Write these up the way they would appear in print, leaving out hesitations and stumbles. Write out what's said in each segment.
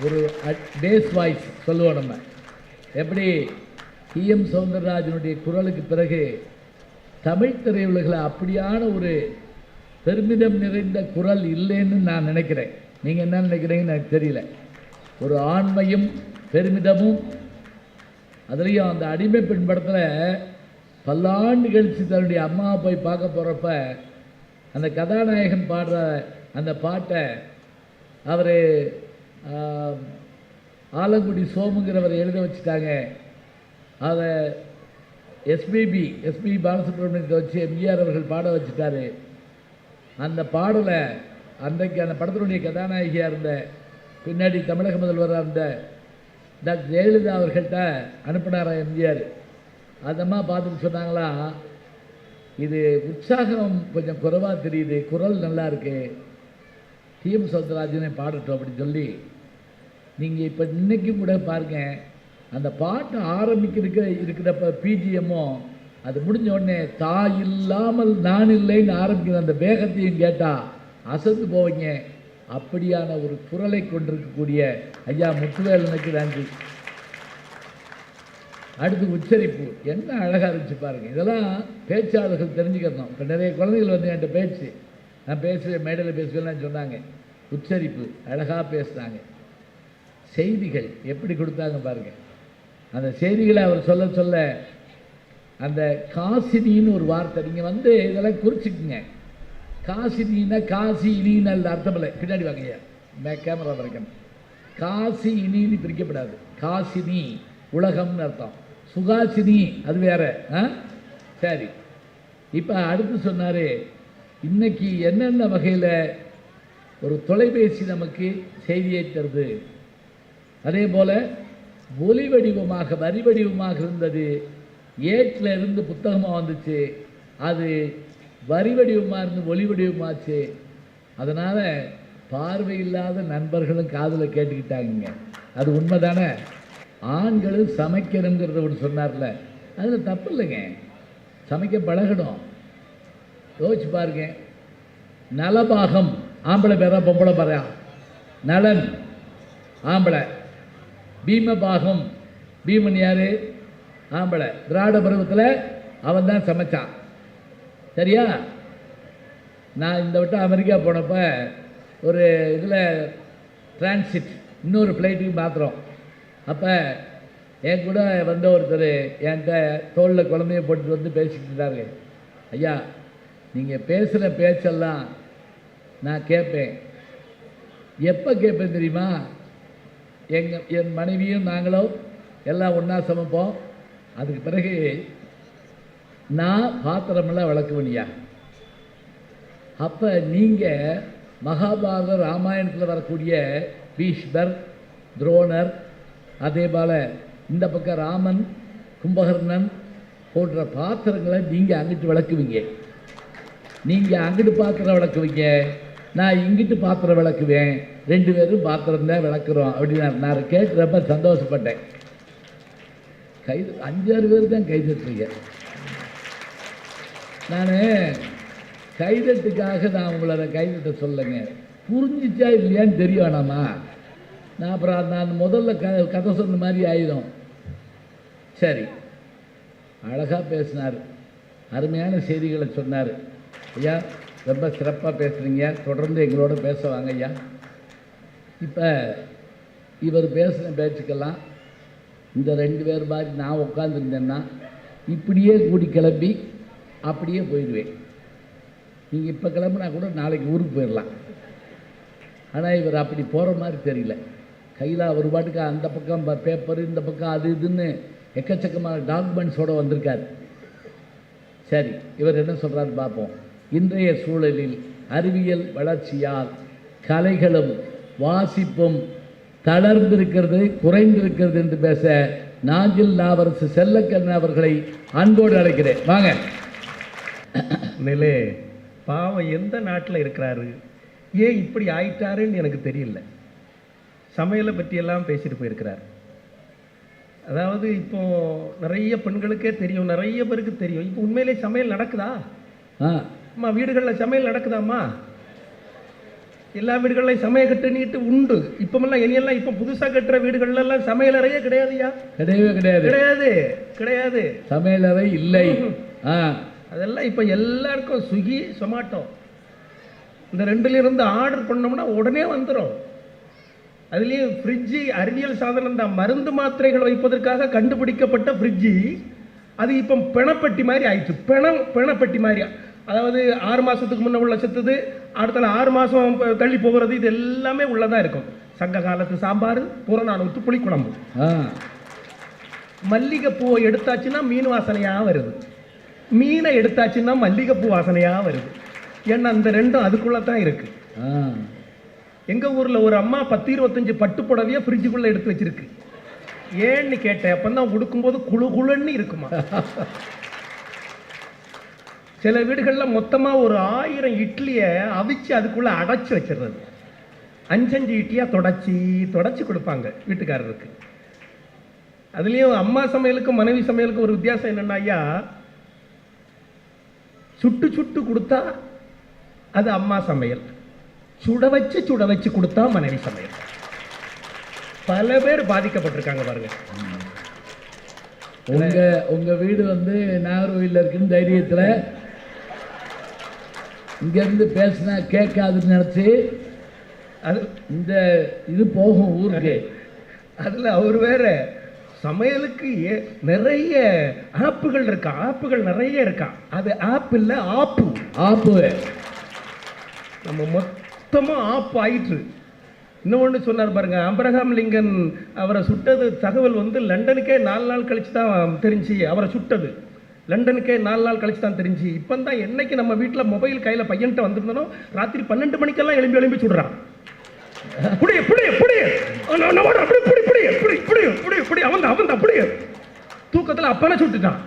ஒரு base voice சொல்லுவோம் நம்ம. எப்படி டி.எம். சௌந்தரராஜனுடைய குரலுக்கு பிறகு தமிழ் திரையுலகில் அப்படியான ஒரு பெருமிதம் நிறைந்த குரல் இல்லைன்னு நான் நினைக்கிறேன். நீங்கள் என்ன நினைக்கிறீங்கன்னு எனக்கு தெரியல. ஒரு ஆண்மையும் பெருமிதமும், அதுலேயும் அந்த அடிமை பெண் படத்தில் பல்லாண்டு கழித்து தன்னுடைய அம்மாவை போய் பார்க்க போகிறப்ப அந்த கதாநாயகன் பாடுற அந்த பாட்டை அவர் ஆலங்குடி சோமுங்கிறவர் எழுத வச்சுட்டாங்க. அதை எஸ்பி பாலசுப்ரமணியத்தை வச்சு எம்ஜிஆர் அவர்கள் பாட வச்சுட்டாரு. அந்த பாடலை அன்றைக்கு அந்த படத்தினுடைய கதாநாயகியாக இருந்த, பின்னாடி தமிழக முதல்வராக இருந்த டாக்டர் ஜெயலலிதா அவர்கள்ட்ட அனுப்பினாரா எம்ஜிஆர். அதம்மா பார்த்துட்டு சொன்னாங்களா, இது உற்சாகம் கொஞ்சம் குறைவாக தெரியுது, குரல் நல்லா இருக்கு, டி.எம். சௌந்தரராஜனை பாடட்டும் அப்படின்னு சொல்லி. நீங்கள் இப்போ இன்றைக்கும் கூட பாருங்கள், அந்த பாட்டு இருக்கிறப்ப பிஜிஎம்மும் அது முடிஞ்ச உடனே தாய் இல்லாமல் நான் இல்லைன்னு ஆரம்பிக்கிற அந்த வேகத்தையும் கேட்டால் அசந்து போவீங்க. அப்படியான ஒரு குரலை கொண்டிருக்கக்கூடிய ஐயா முத்துவேலனுக்கு நன்றி. அடுத்து உச்சரிப்பு என்ன அழகாக இருந்துச்சு பாருங்கள். இதெல்லாம் பேச்சாளர்கள் தெரிஞ்சுக்கணும். இப்போ நிறைய குழந்தைகள் வந்து என்கிட்ட பேச்சு, நான் பேசுவேன், மேடையில் பேசுவேன்னு சொன்னாங்க. உச்சரிப்பு அழகாக பேசுனாங்க. செய்திகள் எப்படி கொடுத்தாங்க பாருங்கள். அந்த செய்திகளை அவர் சொல்ல சொல்ல அந்த காசினின்னு ஒரு வார்த்தை, நீங்கள் வந்து இதெல்லாம் குறிச்சிக்குங்க. காசினின்னா காசி இனின்னு அல்ல அர்த்தம் இல்லை. பின்னாடி வாங்கய்யா, கேமரா வரைக்கும். காசி இனின்னு பிரிக்கப்படாது. காசினி உலகம்னு அர்த்தம். சுகாசினி அது வேற. சரி, இப்போ அடுத்து சொன்னார், இன்னைக்கு என்னென்ன வகையில் ஒரு தொலைபேசி நமக்கு செய்தியை தருது, அதே போல் ஒலி வடிவமாக வரி வடிவமாக இருந்தது, ஏட்டில் இருந்து புத்தகமாக வந்துச்சு, அது வரி வடிவமாக இருந்து ஒலி வடிவமாச்சு. அதனால் பார்வையில்லாத நண்பர்களும் காதில் கேட்டுக்கிட்டாங்க. அது உண்மை தானே? ஆண்களும் சமைக்கணுங்கிறத ஒன்று சொன்னார்ல, அதில் தப்பு இல்லைங்க. சமைக்க பழகணும். யோசிச்சு பாருங்க. நலபாகம் ஆம்பளை பேரா பொம்பளை பேரா? நலன் ஆம்பளை. பீமபாகம், பீமன் யாரு? ஆம்பளை. திராவிட பருவத்தில் அவன் தான் சமைச்சான். சரியா? நான் இந்த வட்டம் அமெரிக்கா போனப்ப ஒரு இதில் டிரான்சிட் இன்னொரு ஃப்ளைட்டுக்கு மாத்திரம். அப்போ என் கூட வந்த ஒருத்தர் என்கிட்ட தோளில் குழந்தைய போட்டு வந்து பேசிக்கிட்டு இருந்தாரு. ஐயா, நீங்கள் பேசுகிற பேச்செல்லாம் நான் கேட்பேன். எப்போ கேட்பேன் தெரியுமா? என் மனைவியும் நாங்களும் எல்லாம் ஒன்றா சமைப்போம். அதுக்கு பிறகு நான் பாத்திரமெல்லாம் விளக்குவனியா. அப்போ நீங்கள் மகாபாரத ராமாயணத்தில் வரக்கூடிய பீஷ்மர், துரோணர், அதே போல் இந்த பக்கம் ராமன், கும்பகர்ணன் போன்ற பாத்திரங்களை நீங்கள் அங்கிட்டு விளக்குவீங்க. நீங்கள் அங்கிட்டு பாத்திரம் விளக்குவீங்க, நான் இங்கிட்டு பாத்திரம் விளக்குவேன். 2 பேரும் பாத்திரம் தான் விளக்குறோம் அப்படின்னு நான் கேட்குறப்ப சந்தோஷப்பட்டேன். 5-6 பேர் தான் கைதட்டுறீங்க. நான் கைதட்டுக்காக நான் உங்களை கைதட்ட சொல்லுங்க, புரிஞ்சிச்சா இல்லையான்னு தெரிய வேணாமா? நான் அப்புறம் நான் முதல்ல கதை சொன்ன மாதிரி ஆயிடும். சரி, அழகாக பேசினார், அருமையான செய்திகளை சொன்னார். ஐயா ரொம்ப சிறப்பாக பேசுகிறீங்க, தொடர்ந்து எங்களோட பேச வாங்க ஐயா. இப்போ இவர் பேசின பேச்சுக்கெல்லாம் இந்த 2 பேர் மாதிரி நான் உட்காந்துருந்தேன்னா இப்படியே கூடி கிளம்பி அப்படியே போயிடுவேன். நீங்கள் இப்போ கிளம்புனா கூட நாளைக்கு ஊருக்கு போயிடலாம். ஆனால் இவர் அப்படி போகிற மாதிரி தெரியல. கையில் ஒரு பாட்டுக்கு அந்த பக்கம் பேப்பர், இந்த பக்கம் அது இதுன்னு எக்கச்சக்கமான டாக்குமெண்ட்ஸோடு வந்திருக்கார். சரி, இவர் என்ன சொல்கிறாரு பார்ப்போம். இன்றைய சூழலில் அறிவியல் வளர்ச்சியால் கலைகளும் வாசிப்பும் தளர்ந்திருக்கிறது, குறைந்திருக்கிறது என்று பேச நாஞ்சில் நாவரசு செல்லக்கண்ணன் அவர்களை அன்போடு அழைக்கிறேன். வாங்க. நிலே, பாவம் எந்த நாட்டில் இருக்கிறாரு, ஏன் இப்படி ஆயிட்டாருன்னு எனக்கு தெரியல. சமையலை பற்றியெல்லாம் பேசிட்டு போயிருக்கிறார். அதாவது இப்போ நிறைய பெண்களுக்கே தெரியும், நிறைய பேருக்கு தெரியும். இப்போ உண்மையிலே சமையல் நடக்குதா? அம்மா, வீடுகளில் சமையல் நடக்குதாம்மா? எல்லா வீடுகள்லையும் சமையக்கட்டு நீட்டு உண்டு. இப்பமெல்லாம் இனியெல்லாம் இப்போ புதுசாக கட்டுற வீடுகள்ல எல்லாம் சமையலறையே கிடையாதுயா. கிடையவே கிடையாது. கிடையாது கிடையாது. சமையலறை இல்லை. அதெல்லாம் இப்போ எல்லாருக்கும் ஸ்விக்கி சொமாட்டோ இந்த ரெண்டுல இருந்து ஆர்டர் பண்ணோம்னா உடனே வந்துடும். அதுலேயும் ஃப்ரிட்ஜு அறிவியல் சாதனம் தான். மருந்து மாத்திரைகள் வைப்பதற்காக கண்டுபிடிக்கப்பட்ட ஃப்ரிட்ஜு அது இப்போ பிணப்பெட்டி மாதிரி ஆயிடுச்சு. பிணப்பெட்டி மாதிரி. அதாவது 6 மாதத்துக்கு முன்னே உள்ள செத்துது, அடுத்த 6 மாதம் தள்ளி போகிறது, இது எல்லாமே உள்ளதாக இருக்கும். சங்க காலத்து சாம்பார், புறநானூற்று புளிக்குழம்பு. மல்லிகைப்பூவை எடுத்தாச்சுன்னா மீன் வாசனையாக வருது, மீனை எடுத்தாச்சுன்னா மல்லிகைப்பூ வாசனையாக வருது. ஏன்னா அந்த ரெண்டும் அதுக்குள்ளே தான் இருக்கு. எங்கள் ஊரில் ஒரு அம்மா 10-25 பட்டு புடவையை ஃப்ரிட்ஜுக்குள்ளே எடுத்து வச்சிருக்கு. ஏன்னு கேட்டேன். அப்போ தான் உடுக்கும்போது குழு குழுன்னு இருக்குமா. சில வீடுகளில் மொத்தமாக ஒரு 1000 இட்லியை அவிச்சு அதுக்குள்ளே அடைச்சி வச்சிடுறது. 5 இட்லியாக தொடச்சி கொடுப்பாங்க வீட்டுக்காரருக்கு. அதுலேயும் அம்மா சமையலுக்கும் மனைவி சமையலுக்கும் ஒரு வித்தியாசம் என்னன்னா, ஐயா, சுட்டு கொடுத்தா அது அம்மா சமையல், சுட வச்சு கொடுத்தா மனைவி சமையல். பல பேர் பாதிக்கப்பட்டிருக்காங்க பாருங்க. உங்க வீடு வந்து நாகர்கோவிலில் இருக்குன்னு தைரியத்தில் இங்கேருந்து பேசினா கேட்காதுன்னு நினச்சி அது இந்த இது போகும் ஊருக்கு. அதில் அவர் வேற சமையலுக்கு நிறைய ஆப்புகள் இருக்கா, ஆப்புகள் நிறைய இருக்கா. அது ஆப் இல்லை, ஆப்பு. நம்ம மொத்தமாக ஆப்பு ஆயிற்று. இன்னொன்று சொன்னார் பாருங்க, ஆபிரகாம் லிங்கன் அவரை சுட்டது தகவல் வந்து லண்டனுக்கே 4 நாள் கழிச்சு தான் தெரிஞ்சு. அவரை சுட்டது லண்டனுக்கே 4 நாள் கழிச்சு தான் தெரிஞ்சு. இப்போ தான் என்னைக்கு நம்ம வீட்டில் மொபைல் கையில் பையன்கிட்ட வந்திருந்தனோ ராத்திரி 12 மணிக்கெல்லாம் எழும்பி சுடுறான். தூக்கத்தில் அப்பனை சுட்டுட்டான்.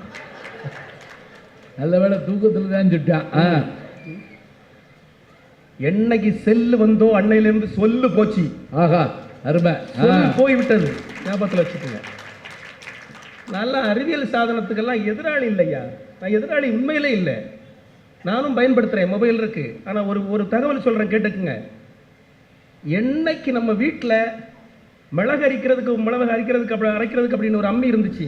நல்ல வேளை தூக்கத்தில் தான் சுட்டான். என்னைக்கு செல்லு வந்தோ அன்னையிலிருந்து சொல்லு போச்சு. ஆகா, அருமை. போய்விட்டது. ஞாபகத்தில் வச்சுக்கோங்க. நல்ல அறிவியல் சாதனத்துக்கெல்லாம் எதிராளி இல்லையா. நான் எதிராளி உண்மையிலே இல்லை. நானும் பயன்படுத்துகிறேன், மொபைல் இருக்கு. ஆனால் ஒரு தகவல் சொல்கிறேன், கேட்டுக்குங்க. என்னைக்கு நம்ம வீட்டில் மிளகு அரைக்கிறதுக்கு அப்படின்னு ஒரு அம்மி இருந்துச்சு,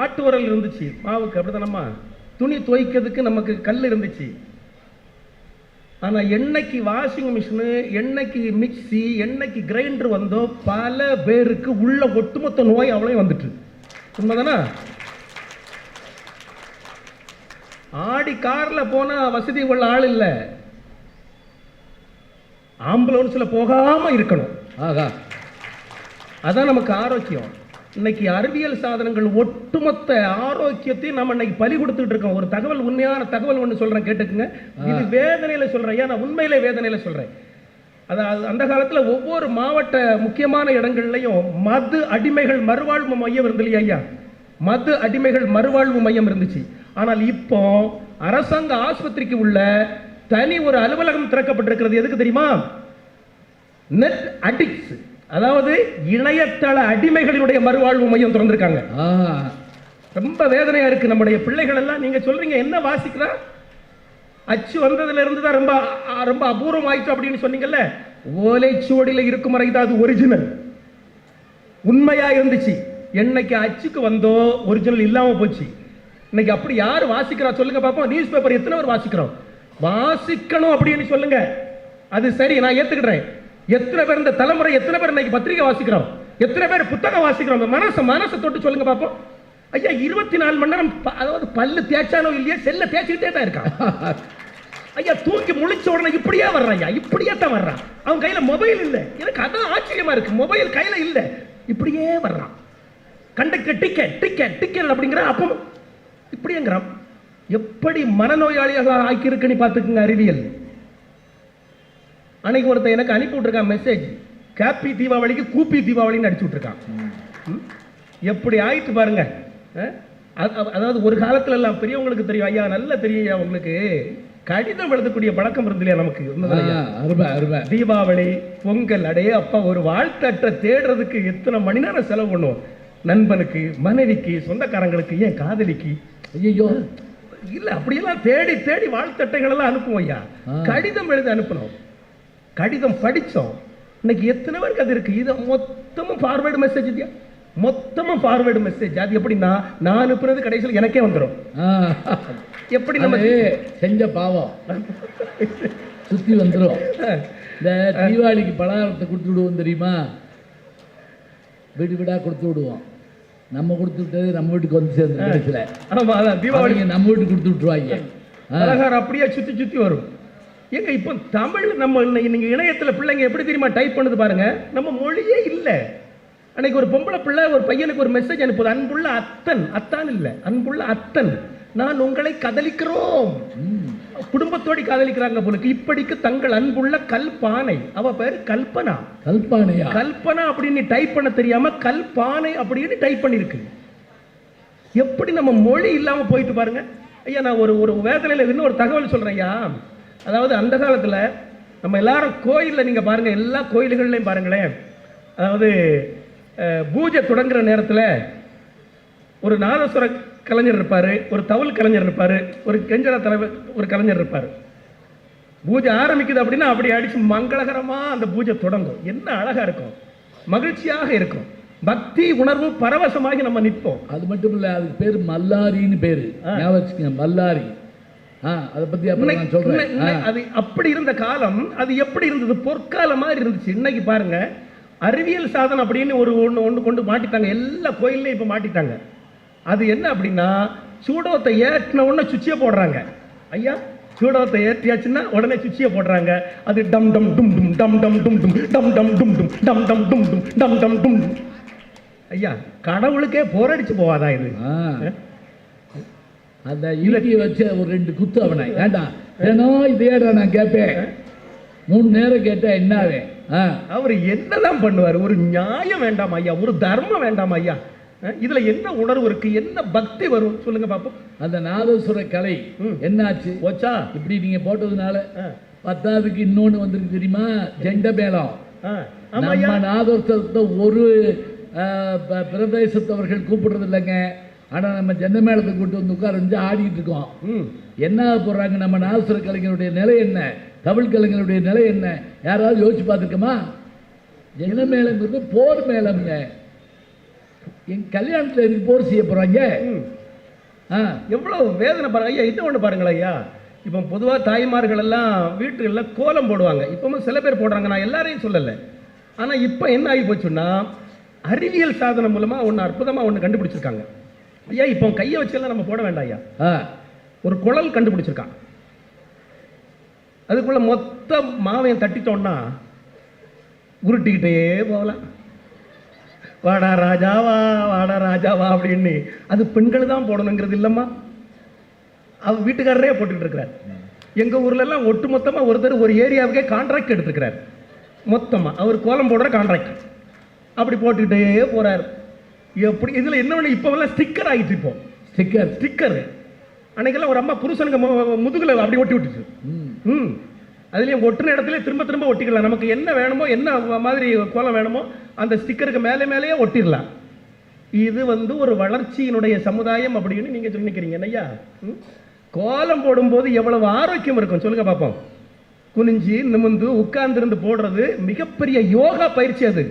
ஆட்டு உரல் இருந்துச்சு மாவுக்கு, அப்படித்தானம்மா, துணி துவைக்கிறதுக்கு நமக்கு கல் இருந்துச்சு. ஆனால் என்னைக்கு வாஷிங் மிஷினு, என்னைக்கு மிக்சி, என்னைக்கு கிரைண்டர் வந்தோ பல பேருக்கு உள்ள ஒட்டுமொத்த நோய் அவ்வளோ வந்துட்டு. உண்மைதானா? ஆடி காரில் போனால் வசதி உள்ள ஆள் இல்லை, ஆம்புலன்ஸில் போகாமல் இருக்கணும். ஆகா, அதான் நமக்கு ஆரோக்கியம். இன்னைக்கு அறிவியல் சாதனங்கள் ஒட்டுமொத்த ஆரோக்கியத்தையும் நம்ம இன்னைக்கு பலி கொடுத்துட்டு இருக்கோம். ஒரு தகவல், உண்மையான தகவல் ஒன்று சொல்றேன், கேட்டுக்குங்க. இது வேதனையில சொல்றேன். ஏன் நான் உண்மையிலே வேதனையில சொல்றேன். அதாவது அந்த காலத்தில் ஒவ்வொரு மாவட்ட முக்கியமான இடங்கள்லையும் மது அடிமைகள் மறுவாழ்வு மையம் இருந்து இல்லையா ஐயா, மது அடிமைகள் மறுவாழ்வு மையம் இருந்துச்சு. ஆனால் இப்போ அரசாங்க ஆஸ்பத்திரிக்கு உள்ள தனி ஒரு அலுவலகம் திறக்கப்பட்டிருக்கிறது. எதுக்கு தெரியுமா? நெட் அடிக்ட்ஸ், அதாவது இணையதள அடிமைகளினுடைய மறுவாழ்வு மையம் திறந்திருக்காங்க. ரொம்ப வேதனையா இருக்கு. நம்முடைய பிள்ளைகள் எல்லாம், நீங்க சொல்றீங்க என்ன வாசிக்கிறா, அச்சு வந்ததுல இருந்து தான் ரொம்ப ரொம்ப அபூர்வம் ஆயிடுச்சு அப்படின்னு சொன்னீங்கல்ல. ஓலைச்சுவடியில் இருக்கும் வரை தான் அது ஒரிஜினல், உண்மையா இருந்துச்சு. என்னைக்கு அச்சுக்கு வந்தோ ஒரிஜினல் இல்லாம போச்சு. இன்னைக்கு அப்படி யார் வாசிக்கிறா சொல்லுங்க பாப்போம். நியூஸ் பேப்பர் எத்தனை பேர் வாசிக்கிறோம்? வாசிக்கணும் அப்படின்னு சொல்லுங்க, அது சரி, நான் ஏத்துக்கிறேன். எத்தனை பேர் இந்த தலைமுறை, எத்தனை பேர் இன்னைக்கு பத்திரிகை வாசிக்கிறோம், எத்தனை பேர் புத்தகம் வாசிக்கிறோம்? மனசை தொட்டு சொல்லுங்க பாப்போம். ஐயா 24 மணி நேரம், அதாவது பல்லு தேய்ச்சானோ இல்லையா செல்ல தேய்ச்சிக்கிட்டே தான் இருக்கான். ஐயா தூக்கி முழிச்ச உடனே இப்படியே வர்றான். ஐயா இப்படியே தான் வர்றான். அவன் கையில மொபைல் இல்லை. எனக்கு அதான் ஆச்சரியமா இருக்கு. மொபைல் கையில இல்லை, இப்படியே வர்றான். கண்டக்டர் டிக்கெட் அப்படிங்கிற, அப்போ இப்படிங்கிறான். எப்படி மனநோயாளியாக ஆக்கியிருக்குன்னு பார்த்துக்குங்க அறிவியல். அன்னைக்கு ஒருத்தன் எனக்கு அனுப்பி விட்டுருக்கான் மெசேஜ், காப்பி தீபாவளிக்கு கூப்பி தீபாவளின்னு அடிச்சு விட்டுருக்கான். எப்படி ஆயிட்டு பாருங்க. அதாவது ஒரு காலத்துல எல்லாம் பெரியவங்களுக்கு தெரியும் ஐயா, நல்லா தெரியும் ஐயா உங்களுக்கு, கடிதம் எழுதக்கூடிய பழக்கம் இருந்து இல்லையா நமக்கு. தீபாவளி, பொங்கல், அடைய அப்பா ஒரு வாழ்த்தட்டை தேடுறதுக்கு எத்தனை மணி நேரம் செலவு பண்ணுவோம். நண்பனுக்கு, மனைவிக்கு, சொந்தக்காரங்களுக்கு, ஏன் காதலிக்கு. ஐயோ இல்ல, அப்படியெல்லாம் தேடி வாழ்த்தட்டைகள் எல்லாம் அனுப்புவோம் ஐயா. கடிதம் எழுத அனுப்பணும். கடிதம் படித்தோம். இன்னைக்கு எத்தனை பேருக்கு அது இருக்கு? இது மொத்தமும் ஃபார்வேர்டு மெசேஜ் இல்லையா? மொத்தமும் ஃபார்வேர்டு மெசேஜ். அது எப்படின்னா நான் அனுப்புறது கடைசியில் எனக்கே வந்துடும். எப்படி நம்ம செஞ்ச பாவம் சுத்தி வந்துடும். இந்த தீபாவளிக்கு பலகாரத்தை கொடுத்து விடுவோம் தெரியுமா? வீடு வீடாக கொடுத்து விடுவோம். நம்ம கொடுத்து விட்டது நம்ம வீட்டுக்கு வந்து சேர்ந்து கடைசியில். ஆமாம், அதான் தீபாவளிக்கு நம்ம வீட்டுக்கு கொடுத்து விட்டுருவாங்க. பலகாரம் அப்படியே சுற்றி சுற்றி வரும். எங்க இப்போ தமிழ் நம்ம இன்னைக்கு இணையத்தில் பிள்ளைங்க எப்படி தெரியுமா டைப் பண்ணுது பாருங்க. நம்ம மொழியே இல்லை. அன்னைக்கு ஒரு பொம்பளை பிள்ளை ஒரு பையனுக்கு ஒரு மெசேஜ் அனுப்புது. அன்புள்ள அத்தன், அத்தான் இல்லை, அன்புள்ள அத்தன், நான் உங்களை கதலிக்கிறோம். குடும்பத்தோடி காதலிக்கிறாங்க போலுக்கு. இப்படிக்கு தங்கள் அன்புள்ள கல்பானை, அவ பேரு கல்பனா. கல்பானையா? கல்பனா அப்படின்னு டைப் பண்ண தெரியாம கல்பானை அப்படின்னு டைப் பண்ணிருக்கு. எப்படி நம்ம மொழி இல்லாம போயிட்டு பாருங்க. ஐயா நான் ஒரு வேதனையில இன்னும் ஒரு தகவல் சொல்றேன் ஐயா. அதாவது அந்த காலத்துல நம்ம எல்லாரும் கோயில்ல நீங்க பாருங்க, எல்லா கோயில்கள்லையும் பாருங்களேன், அதாவது பூஜை தொடங்குற நேரத்தில் ஒரு நாதஸ்வர கலைஞர் இருப்பார், ஒரு தவுல் கலைஞர் இருப்பார், ஒரு கெஞ்சர தலைவர் ஒரு கலைஞர் இருப்பார். பூஜை ஆரம்பிக்குது அப்படின்னா அப்படி அடிச்சு மங்களகரமாக அந்த பூஜை தொடங்கும். என்ன அழகா இருக்கும், மகிழ்ச்சியாக இருக்கும், பக்தி உணர்வு பரவசமாகி நம்ம நிற்போம். அது மட்டும் இல்லை, அதுக்கு பேர் மல்லாரின்னு பேரு. மல்லாரி. அதை பத்தி நான் சொல்றேன். அது அப்படி இருந்த காலம், அது எப்படி இருந்தது? பொற்காலம் மாதிரி இருந்துச்சு. இன்னைக்கு பாருங்க, அறிவியல் சாதனம் அப்படின்னு ஒன்று கொண்டு மாட்டிட்டாங்க. எல்லா கோயில்லையும் இப்போ மாட்டிட்டாங்க. அது என்ன அப்படின்னா, சூடகத்தை ஏற்றின உடனே சுவிட்சியை போடுறாங்க. ஐயா சூடகத்தை ஏற்றியாச்சுன்னா உடனே சுவிட்சியை போடுறாங்க. அது டம் டம் டும் டும் டம் டம் டும் டும் டம் டம் டும் டும் டம் டம் டும் டும் டம் டம் டும் டும். ஐயா கடவுளுக்கே போரடிச்சு போவாதா இது? அந்த இலக்கிய வச்ச ஒரு 2 குத்து அவனை வேண்டாம் ஏனோ இதேடா நான் கேட்பேன். 3 நேரம் கேட்டா என்னாவே அவர் என்னதான் பண்ணுவார்? ஒரு நியாயம் வேண்டாம் ஐயா, ஒரு தர்மம் வேண்டாம் ஐயா? இதுல என்ன உணர்வு இருக்கு, என்ன பக்தி வரும் சொல்லுங்க பாப்போம். அந்த நாதஸ்வர கலை என்னாச்சு போச்சா? இப்படி நீங்க போட்டதுனால 10ஆவதுக்கு இன்னொன்னு வந்திருக்கு தெரியுமா? ஜெண்ட மேளம். நம்ம நாதஸ்வரத்தை ஒரு பிரதேசத்தவர்கள் கூப்பிடுறது இல்லைங்க. ஆனா நம்ம ஜெண்ட மேளத்தை கூட்டு வந்து உட்கார்ந்து ஆடிக்கிட்டு இருக்கோம். என்ன போடுறாங்க? நம்ம நாதஸ்வர கலைஞருடைய நிலை என்ன, தமிழ் கலைஞருடைய நிலை என்ன? யாராவது யோசிச்சு பார்த்துருக்கோமா? ஜெண்ட மேளங்கிறது போர் மேளம்ங்க. என் கல்யாணத்தில் எதுக்கு போர் செய்ய போறாங்க? எவ்வளவு வேதனை பாருங்க ஐயா. இன்னும் ஒன்று பாருங்களா ஐயா, இப்போ பொதுவாக தாய்மார்கள் எல்லாம் வீட்டுகளில் கோலம் போடுவாங்க. இப்பவும் சில பேர் போடுறாங்க, நான் எல்லாரையும் சொல்லலை. ஆனால் இப்போ என்ன ஆகி போச்சுன்னா, அறிவியல் சாதனம் மூலமா ஒன்று அற்புதமாக ஒன்று கண்டுபிடிச்சிருக்காங்க ஐயா. இப்போ கையை வச்செல்லாம் நம்ம போட வேண்டாம் ஐயா. ஒரு குழல் கண்டுபிடிச்சிருக்கான். அதுக்குள்ள மொத்த மாவையும் தட்டிட்டோம்னா உருட்டிக்கிட்டே போகலாம். வாடா ராஜாவா, வாடா ராஜாவா அப்படின்னு. அது பெண்கள் தான் போடணுங்கிறது இல்லைம்மா, அவர் வீட்டுக்காரரே போட்டுக்கிட்டு இருக்கிறார். எங்கள் ஊர்ல எல்லாம் ஒட்டு மொத்தமாக ஒருத்தர் ஒரு ஏரியாவுக்கே கான்ட்ராக்ட் எடுத்துக்கிறார். மொத்தமாக அவர் கோலம் போடுற கான்ட்ராக்ட் அப்படி போட்டுக்கிட்டே போறார். எப்படி இதில் என்ன ஒன்று இப்போவெல்லாம் ஸ்டிக்கர் ஆகிட்டு. இப்போ ஸ்டிக்கர் அன்னைக்கெல்லாம் ஒரு அம்மா புருஷனுக்கு முதுகில் அப்படி ஒட்டி விட்டுச்சு. அதுலேயும் ஒட்டுன இடத்துல திரும்ப திரும்ப ஒட்டிக்கலாம். நமக்கு என்ன வேணுமோ, என்ன மாதிரி கோலம் வேணுமோ அந்த ஸ்டிக்கருக்கு மேலே மேலேயே ஒட்டிடலாம். இது ஒரு வளர்ச்சியினுடைய சமுதாயம் அப்படின்னு நீங்க சொல்லிக்கிறீங்க ஐயா. கோலம் போடும்போது எவ்வளவு ஆரோக்கியம் இருக்கும் சொல்லுங்க பார்ப்போம். குனிஞ்சி நிமிந்து உட்கார்ந்திருந்து போடுறது மிகப்பெரிய யோகா பயிற்சி. அது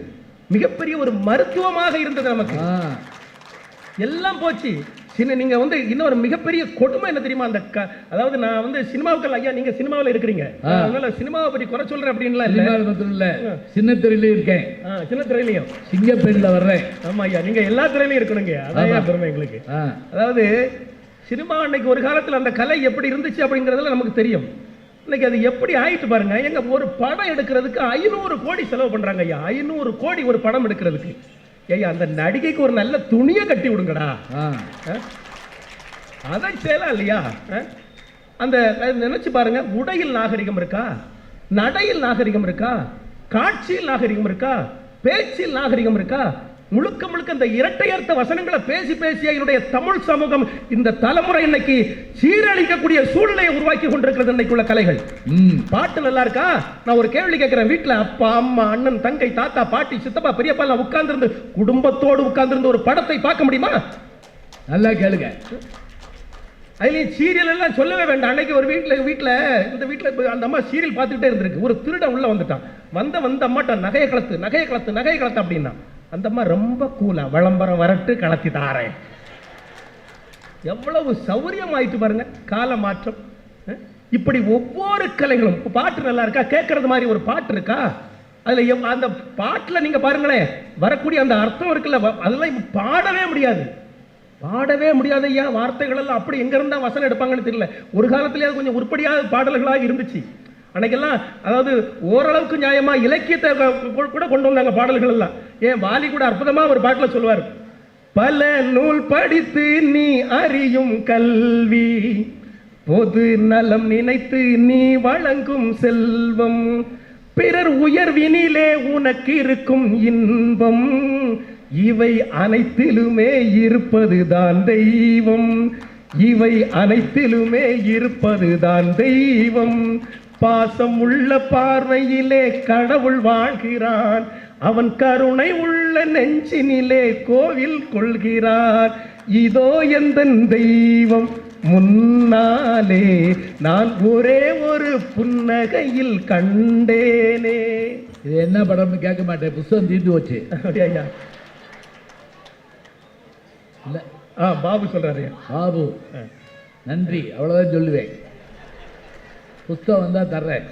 மிகப்பெரிய ஒரு மருத்துவமாக இருந்தது நமக்கு. எல்லாம் போச்சு. நீங்க இன்னொரு மிகப்பெரிய கொடுமை என்ன தெரியுமா? அந்த அதாவது நான் சினிமாவுக்கு ஐயா, நீங்க சினிமாவில் இருக்கிறீங்க, அதனால சினிமாவை பற்றி குறை சொல்றேன் அப்படின்லாம் இல்ல. சின்ன திரையிலையும் இருக்கேன், சின்ன திரையிலையும் சிங்கப்பெண்ணில் வர்றேன். ஆமா ஐயா, நீங்க எல்லா திரையிலையும் இருக்கணுங்க. அதான் பெருமை எங்களுக்கு. அதாவது சினிமா அன்னைக்கு ஒரு காலத்தில் அந்த கலை எப்படி இருந்துச்சு அப்படிங்கிறதுல நமக்கு தெரியும். இன்னைக்கு அது எப்படி ஆயிட்டு பாருங்க. எங்க ஒரு படம் எடுக்கிறதுக்கு 500 கோடி செலவு பண்றாங்க ஐயா. 500 கோடி ஒரு படம் எடுக்கிறதுக்கு. ஐயா அந்த நடிகைக்கு ஒரு நல்ல துணியை கட்டி விடுங்கடா. அதை செய்யலாம் இல்லையா? அந்த நினைச்சு பாருங்க. உடையில் நாகரிகம் இருக்கா, நடையில் நாகரிகம் இருக்கா, காட்சியில் நாகரிகம் இருக்கா, பேச்சில் நாகரிகம் இருக்கா? முழுக்க முழுக்க இந்த இரட்டையர்த்த வசனங்களை பேசி பேசிய என்னுடைய தமிழ் சமூகம் இந்த தலைமுறை இன்னைக்கு சீரழிக்கக்கூடிய சூழ்நிலையை உருவாக்கி கொண்டிருக்கிறது. இன்னைக்குள்ள கலைகள். பாட்டு நல்லா இருக்கா? நான் ஒரு கேள்வி கேட்கிறேன். வீட்டுல அப்பா அம்மா அண்ணன் தங்கை தாத்தா பாட்டி சித்தப்பா பெரியப்பா எல்லாம் உட்கார்ந்து குடும்பத்தோடு உட்கார்ந்து ஒரு படத்தை பார்க்க முடியுமா? நல்லா கேளுங்க. அதுலேயும் சீரியல் எல்லாம் சொல்லவே வேண்டாம். அன்னைக்கு ஒரு இந்த வீட்டில் அந்த அம்மா சீரியல் பார்த்துக்கிட்டே இருந்திருக்கு. ஒரு திருடன் உள்ள வந்துட்டான். வந்த அம்மாட்ட நகையை கலத்து அப்படின்னா அந்த அம்மா ரொம்ப கூலா விளம்பரம் வரட்டு கலத்தி தாரேன். எவ்வளவு சௌரியம் ஆயிட்டு பாருங்க கால மாற்றம். இப்படி ஒவ்வொரு கலைகளும் பாட்டு நல்லா இருக்கா, கேட்கறது மாதிரி ஒரு பாட்டு இருக்கா, அதுல அந்த பாட்டுல நீங்க பாருங்களேன் வரக்கூடிய அந்த அர்த்தம் இருக்குல்ல, அதெல்லாம் பாடவே முடியாது ஐயா. வார்த்தைகள் எல்லாம் அப்படி எங்க இருந்தா வசனம் எடுப்பாங்கன்னு தெரியல. ஒரு காலத்திலேயே கொஞ்சம் உருப்படியாக பாடல்களாக இருந்துச்சு. அன்னைக்கெல்லாம் அதாவது ஓரளவுக்கு நியாயமா இலக்கியத்தை கூட கொண்டு வந்தாங்க பாடல்கள் எல்லாம். ஏன் வாலி கூட அற்புதமா ஒரு பாட்டுல சொல்லுவார், பல நூல் படித்து நீ அறியும் கல்வி, பொது நலம் நினைத்து நீ வழங்கும் செல்வம், பிறர் உயர்வினிலே உனக்கு இருக்கும் இன்பம், இவை அனைத்திலுமே இருப்பதுதான் தெய்வம், இவை அனைத்திலுமே இருப்பதுதான் தெய்வம், பாசம் உள்ள பார்வையிலே கடவுள் வாழ்கிறான், அவன் கருணை உள்ள நெஞ்சினிலே கோவில் கொள்கிறான், இதோ எந்தன் தெய்வம் முன்னாலே நான் ஒரே ஒரு புன்னகையில் கண்டேனே. இது என்ன படம்னு கேட்க மாட்டேன், புத்தகம் தீர்ந்து போச்சு. ஐயா இல்ல பாபு சொல்றாரு. பாபு நன்றி, அவ்வளவுதான் சொல்லுவேன். புத்தகம் வந்தா தர்றேன்.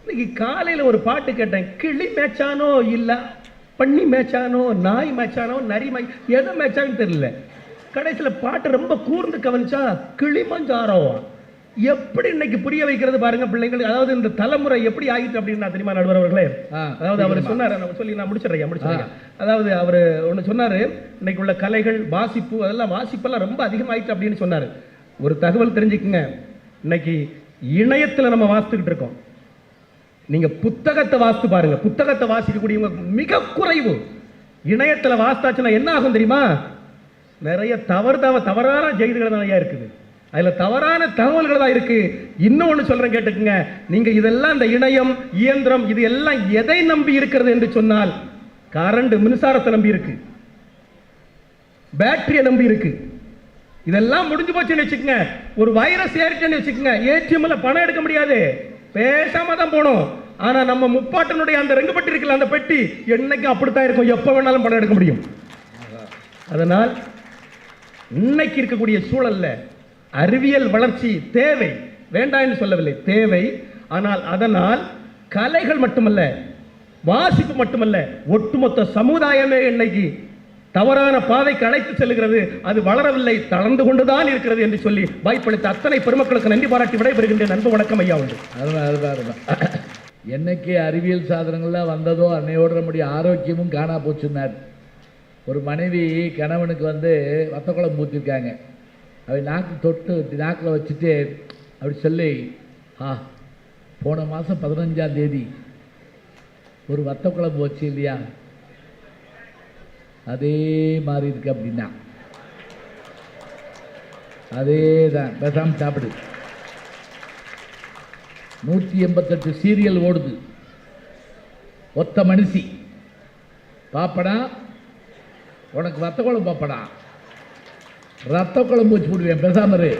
இன்னைக்கு காலையில ஒரு பாட்டு கேட்டேன், கிளி மேய்ச்சானோ இல்ல பண்ணி மேய்ச்சானோ நாய் மேய்ச்சானோ நரி எதை மேய்ச்சான்னு தெரியல. கடைசியில பாட்டு ரொம்ப கூர்ந்து கவனிச்சா கிளிமஞ்சாரோ. எப்படி இன்னைக்கு புரிய வைக்கிறது பாருங்க பிள்ளைங்களுக்கு. அதாவது இந்த தலைமுறை எப்படி ஆகிட்டு அப்படின்னு தெரியுமா நடுவர் அவர்களே? அதாவது அவர் சொன்னாரு, நான் முடிச்சிடறேன். அதாவது அவர் ஒன்று சொன்னாரு, இன்னைக்கு உள்ள கலைகள் வாசிப்பு அதெல்லாம் வாசிப்பெல்லாம் ரொம்ப அதிகமாயிட்டு அப்படின்னு சொன்னாரு. ஒரு தகவல் தெரிஞ்சுக்குங்க, இன்னைக்கு இணையத்தில் நம்ம வாசித்துக்கிட்டு இருக்கோம். நீங்க புத்தகத்தை வாசித்து பாருங்க, புத்தகத்தை வாசிக்கக்கூடியவங்க மிக குறைவு. இணையத்தில் வாசித்தாச்சுன்னா என்ன ஆகும் தெரியுமா? நிறைய தவறான செய்திகள் தான் இருக்குது, அதுல தவறான தகவல்கள் தான் இருக்கு. இன்னொன்னு சொல்றேன் கேட்டுக்குங்க, நீங்க இதெல்லாம் இந்த இணையம் இயந்திரம் இது எல்லாம் எதை நம்பி இருக்கிறது என்று சொன்னால், கரண்ட் மின்சாரத்தை நம்பி இருக்கு, பேட்டரியை நம்பி இருக்கு. இதெல்லாம் முடிஞ்சு போச்சுன்னு வச்சுக்கோங்க, ஒரு வைரஸ் ஏறிட்டேன்னு வச்சுக்கோங்க, ஏடிஎம்ல பணம் எடுக்க முடியாது, பேசாம தான் போனோம். ஆனா நம்ம முப்பாட்டனுடைய அந்த ரெங்குபட்டி இருக்குல்ல அந்த பெட்டி என்னைக்கும் அப்படித்தான் இருக்கும், எப்ப வேணாலும் பணம் எடுக்க முடியும். அதனால் இன்னைக்கு இருக்கக்கூடிய சூழல்ல அறிவியல் வளர்ச்சி தேவை, வேண்டாம் என்று சொல்லவில்லை, தேவை. ஆனால் அதனால் கலைகள் மட்டுமல்ல, வாசிப்பு மட்டுமல்ல, ஒட்டுமொத்த சமுதாயமே இன்னைக்கு தவறான பாதைக்கு அழைத்து செல்கிறது. அது வளரவில்லை, தளர்ந்து கொண்டுதான் இருக்கிறது என்று சொல்லி வாய்ப்பளித்த அத்தனை பெருமக்களுக்கு நன்றி பாராட்டி விடைபெறுகின்ற நண்பு வணக்கம் ஐயா. உண்டு என்னைக்கு அறிவியல் சாதனங்கள்லாம் வந்ததோ அன்னையோட நம்முடைய ஆரோக்கியமும் காணா போச்சுன்னார். ஒரு மனைவி கணவனுக்கு வத்த குழம்பு ஊற்றிருக்காங்க, அவை நாக்கு தொட்டு நாக்கில் வச்சுட்டு அப்படி சொல்லி, போன மாதம் 15ஆம் தேதி ஒரு வத்த குழம்பு வச்சு இல்லையா, அதே மாதிரி இருக்கு அப்படின்னா, அதே தான் பேசாமல் சாப்பிடு. 188 சீரியல் ஓடுது, ஒத்த மனுஷி பாப்படா உனக்கு வத்த குழம்பு பாப்படா, ரத்த குழம்பு வச்சு போடுவேன் பேசாமரு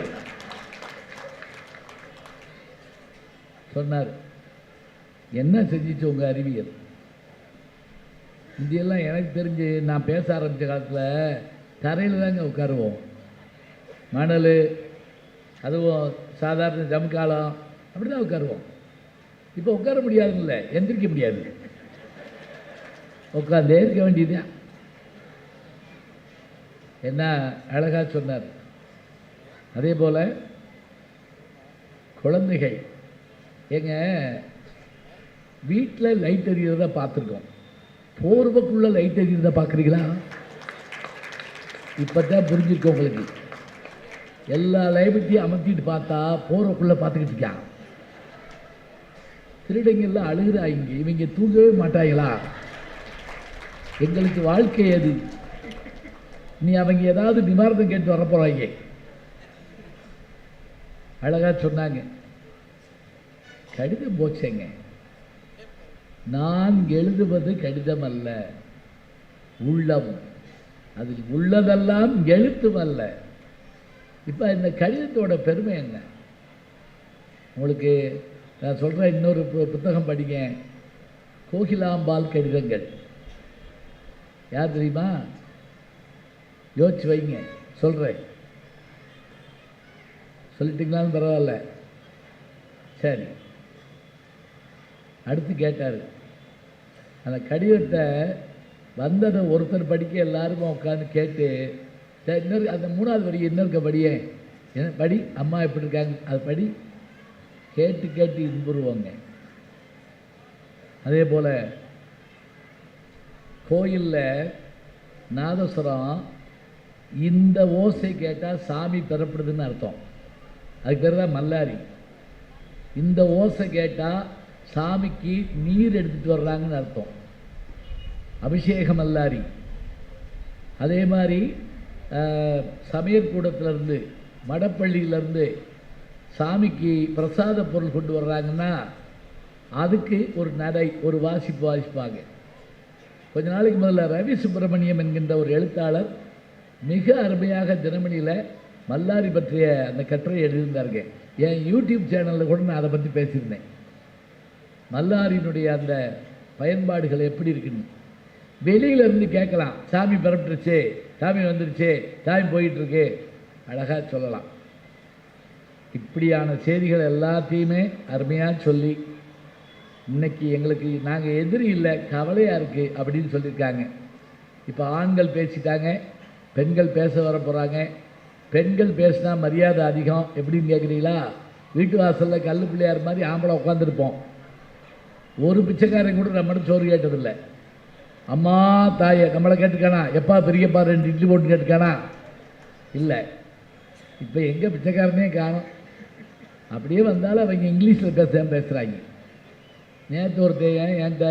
சொன்னார். என்ன செஞ்சிச்சு உங்க அறிவியல்? இதெல்லாம் எனக்கு தெரிஞ்சு நான் பேச ஆரம்பித்த காலத்தில் தரையில் தாங்க உட்காருவோம், மணல் அதுவும் சாதாரண ஜமுக்காலம் அப்படி தான் உட்காருவோம். இப்போ உட்கார முடியாதுல்ல, எந்திரிக்க முடியாது, உட்காந்தே இருக்க வேண்டியதுதான். என்ன அழகா சொன்னார். அதே போல் குழந்தைகள் எங்க வீட்டில் லைட் எறிகிறத பார்த்துருக்கோம், போர்வைக்குள்ள லைட் எறிகிறத பார்க்குறீங்களா? இப்போ தான் புரிஞ்சிருக்கோம் உங்களுக்கு. எல்லா லைட்டையும் அமர்த்திட்டு பார்த்தா போர்வைக்குள்ளே பார்த்துக்கிட்டு இருக்கான். திருடங்கள்லாம் அழுகிறாங்க, இவங்க தூங்கவே மாட்டாங்களா? எங்களுக்கு வாழ்க்கை அது, நீ அவங்க ஏதாவது நிவாரணம் கேட்டு வர போறாங்க. அழகா சொன்னாங்க, கடிதம் போச்சேங்க, நான் எழுதுவது கடிதம் அல்ல, உள்ளம், அதில் உள்ளதெல்லாம் எழுத்தும் அல்ல, இப்போ இந்த கடிதத்தோட பெருமை என்ன? உங்களுக்கு நான் சொல்கிறேன், இன்னொரு புத்தகம் படிங்க, கோகிலாம்பாள் கடிதங்கள். யார் தெரியுமா? யோசிச்சு வைங்க, சொல்கிறேன். சொல்லிட்டீங்களான்னு பரவாயில்ல. சரி, அடுத்து கேட்டார். அந்த கடிதத்தை வந்ததை ஒருத்தர் படிக்க எல்லாருமே உட்காந்து கேட்டு, இன்னொரு அந்த 3வது வரி இன்னொருக்க படியே, என்ன படி, அம்மா எப்படி இருக்காங்க அது படி, கேட்டு கேட்டு இன்புறுவாங்க. அதே போல் கோயிலில் நாதஸ்வரம் இந்த ஓசை கேட்டால் சாமி பெறப்படுதுன்னு அர்த்தம். அதுக்கு பேர் தான் மல்லாரி. இந்த ஓசை கேட்டால் சாமிக்கு நீர் எடுத்துகிட்டு வர்றாங்கன்னு அர்த்தம், அபிஷேக மல்லாரி. அதே மாதிரி சமையற்கூடத்திலேருந்து மடப்பள்ளியிலேருந்து சாமிக்கு பிரசாத பொருள் கொண்டு வர்றாங்கன்னா அதுக்கு ஒரு நடை, ஒரு வாசிப்பாங்க. கொஞ்ச நாளைக்கு முதல்ல ரவி சுப்பிரமணியம் என்கின்ற ஒரு எழுத்தாளர் மிக அருமையாக தினமணியில் மல்லாரி பற்றிய அந்த கட்டுரை எழுதியிருந்தாருங்க. என் யூடியூப் சேனலில் கூட நான் அதை பற்றி பேசியிருந்தேன். மல்லாரியினுடைய அந்த பயன்பாடுகள் எப்படி இருக்குன்னு வெளியிலேருந்து கேட்கலாம். சாமி பரப்பிட்டுருச்சு, சாமி வந்துடுச்சு, சாமி போயிட்டுருக்கு, அழகாக சொல்லலாம். இப்படியான செய்திகள் எல்லாத்தையுமே அருமையாக சொல்லி இன்னைக்கு எங்களுக்கு நாங்கள் எதிரி இல்லை, கவலையாக இருக்குது அப்படின்னு சொல்லியிருக்காங்க. இப்போ ஆண்கள் பேசிட்டாங்க, பெண்கள் பேச வர போகிறாங்க. பெண்கள் பேசினா மரியாதை அதிகம். எப்படின்னு கேட்குறீங்களா? வீட்டு வாசலில் கல் பிள்ளையார் மாதிரி ஆம்பளை உட்காந்துருப்போம். ஒரு பிச்சைக்காரன் கூட நம்மகிட்ட சோறு கேட்டதில்லை. அம்மா தாயை நம்மளை கேட்டுக்கானா, எப்பா பெரியப்பா 2 இட்லி போட்டு கேட்டுக்கானா? இல்லை. இப்போ எங்கே பிச்சைக்காரனே காணும். அப்படியே வந்தாலும் அவங்க இங்கிலீஷில் பேசுகிறாங்க. நேற்று ஒருத்தன் என்கிட்ட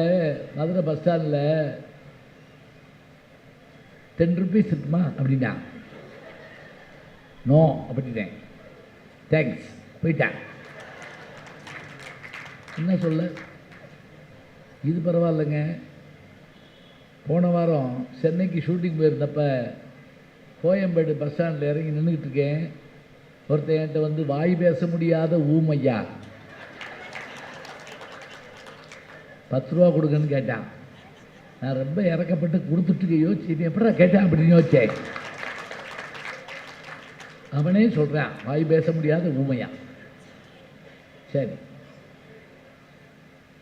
மதுரை பஸ் ஸ்டாண்டில் 10 rupees இருக்குமா அப்படின்னா, நோ அப்படின்னேன், தேங்க்ஸ், போயிட்டேன். என்ன சொல்ல, இது பரவாயில்லைங்க. போன வாரம் சென்னைக்கு ஷூட்டிங் போயிருந்தப்ப கோயம்பேடு பஸ் ஸ்டாண்டில் இறங்கி நின்றுக்கிட்டு இருக்கேன். ஒருத்தன் என்கிட்ட வந்து வாய் பேச முடியாத ஊமையா 10 ரூபா கொடுங்கன்னு கேட்டான். நான் ரொம்ப இறக்கப்பட்டு கொடுத்துட்டு யோசிச்சு எப்படா கேட்டான் அப்படின்னு யோசிச்சேன். அவனே சொல்கிறான் வாய் பேச முடியாத ஊமையா. சரி,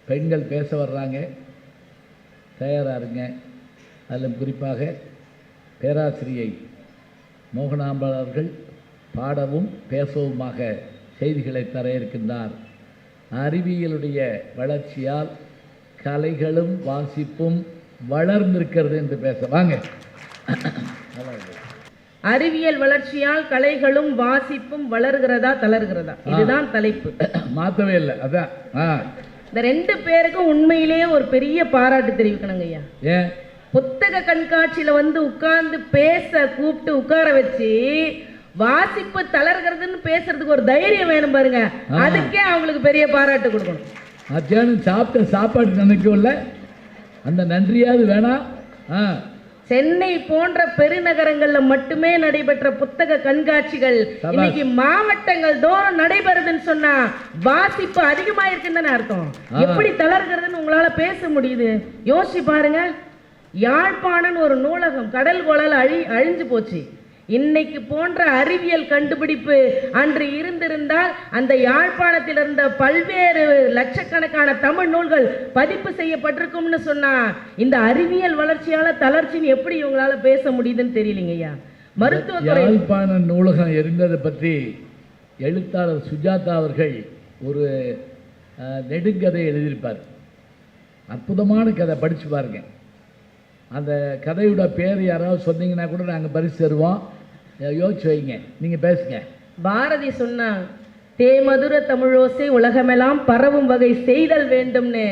பெண்கள் பேச வர்றாங்க, தயாராக இருங்க. அதில் குறிப்பாக பேராசிரியை மோகனாம்பாள் அவர்கள் பாடவும் பேசவுமாக செய்திகளை தர இருக்கின்றார். அறிவியலுடைய வளர்ச்சியால் கலைகளும் வாசிப்பும் வளர்ந்திருக்கிறது என்று பேச வாங்க. அறிவியல் வளர்ச்சியால் கலைகளும் வாசிப்பும் வளர்கிறதா தளர்கிறதா, இதுதான் தலைப்பு. மாற்றவே இல்லை. அதான் இந்த 2 பேருக்கும் உண்மையிலேயே ஒரு பெரிய பாராட்டு தெரிவிக்கணுங்க ஐயா. ஏன்? புத்தக கண்காட்சியில வந்து உட்கார்ந்து பேச கூப்பிட்டு உட்கார வச்சு வாசிப்பு தளர்கிறதுன்னு பேசுறதுக்கு ஒரு தைரியம் வேணும் பாருங்க. அதுக்கே அவங்களுக்கு பெரிய பாராட்டு கொடுக்கணும். மத்தியானம் சாப்பிட்ட சாப்பாடு நினைக்கல, அந்த நன்றியாவது வேணாம். சென்னை போன்ற பெருநகரங்கள்ல மட்டுமே நடைபெற்ற புத்தக கண்காட்சிகள் இன்னைக்கு மாவட்டங்கள் தோறும் நடைபெறுதுன்னு சொன்னா வாசிப்பு அதிகமா இருக்குன்னு அர்த்தம். எப்படி தளர்கிறதுன்னு உங்களால பேச முடியுது? யோசிச்சு பாருங்க. யாழ்ப்பாணம் ஒரு நூலகம் கடல் கொள்ளல் அழிஞ்சு போச்சு. இன்னைக்கு போன்ற அறிவியல் கண்டுபிடிப்பு அன்று இருந்திருந்தால் அந்த யாழ்ப்பாணத்தில் இருந்த பல்வேறு லட்சக்கணக்கான தமிழ் நூல்கள் பதிப்பு செய்யப்பட்டிருக்கும்னு சொன்னா இந்த அறிவியல் வளர்ச்சியால தளர்ச்சின்னு எப்படி இவங்களால பேச முடியுதுன்னு தெரியலங்க ஐயா. மருத்துவ யாழ்ப்பாண நூலகம் எரிந்ததை பற்றி எழுத்தாளர் சுஜாதா அவர்கள் ஒரு நெடுங்கதை எழுதியிருப்பார். அற்புதமான கதை, படிச்சு பாருங்க. அந்த கதையோட பேர் யாராவது சொன்னீங்கன்னா கூட நாங்கள் பரிசு தருவோம். யோசிச்சு வைங்க, நீங்கள் பேசுங்க. பாரதி சொன்னா, தேமதுர தமிழோசை உலகமெல்லாம் பரவும் வகை செய்தல் வேண்டும்னு.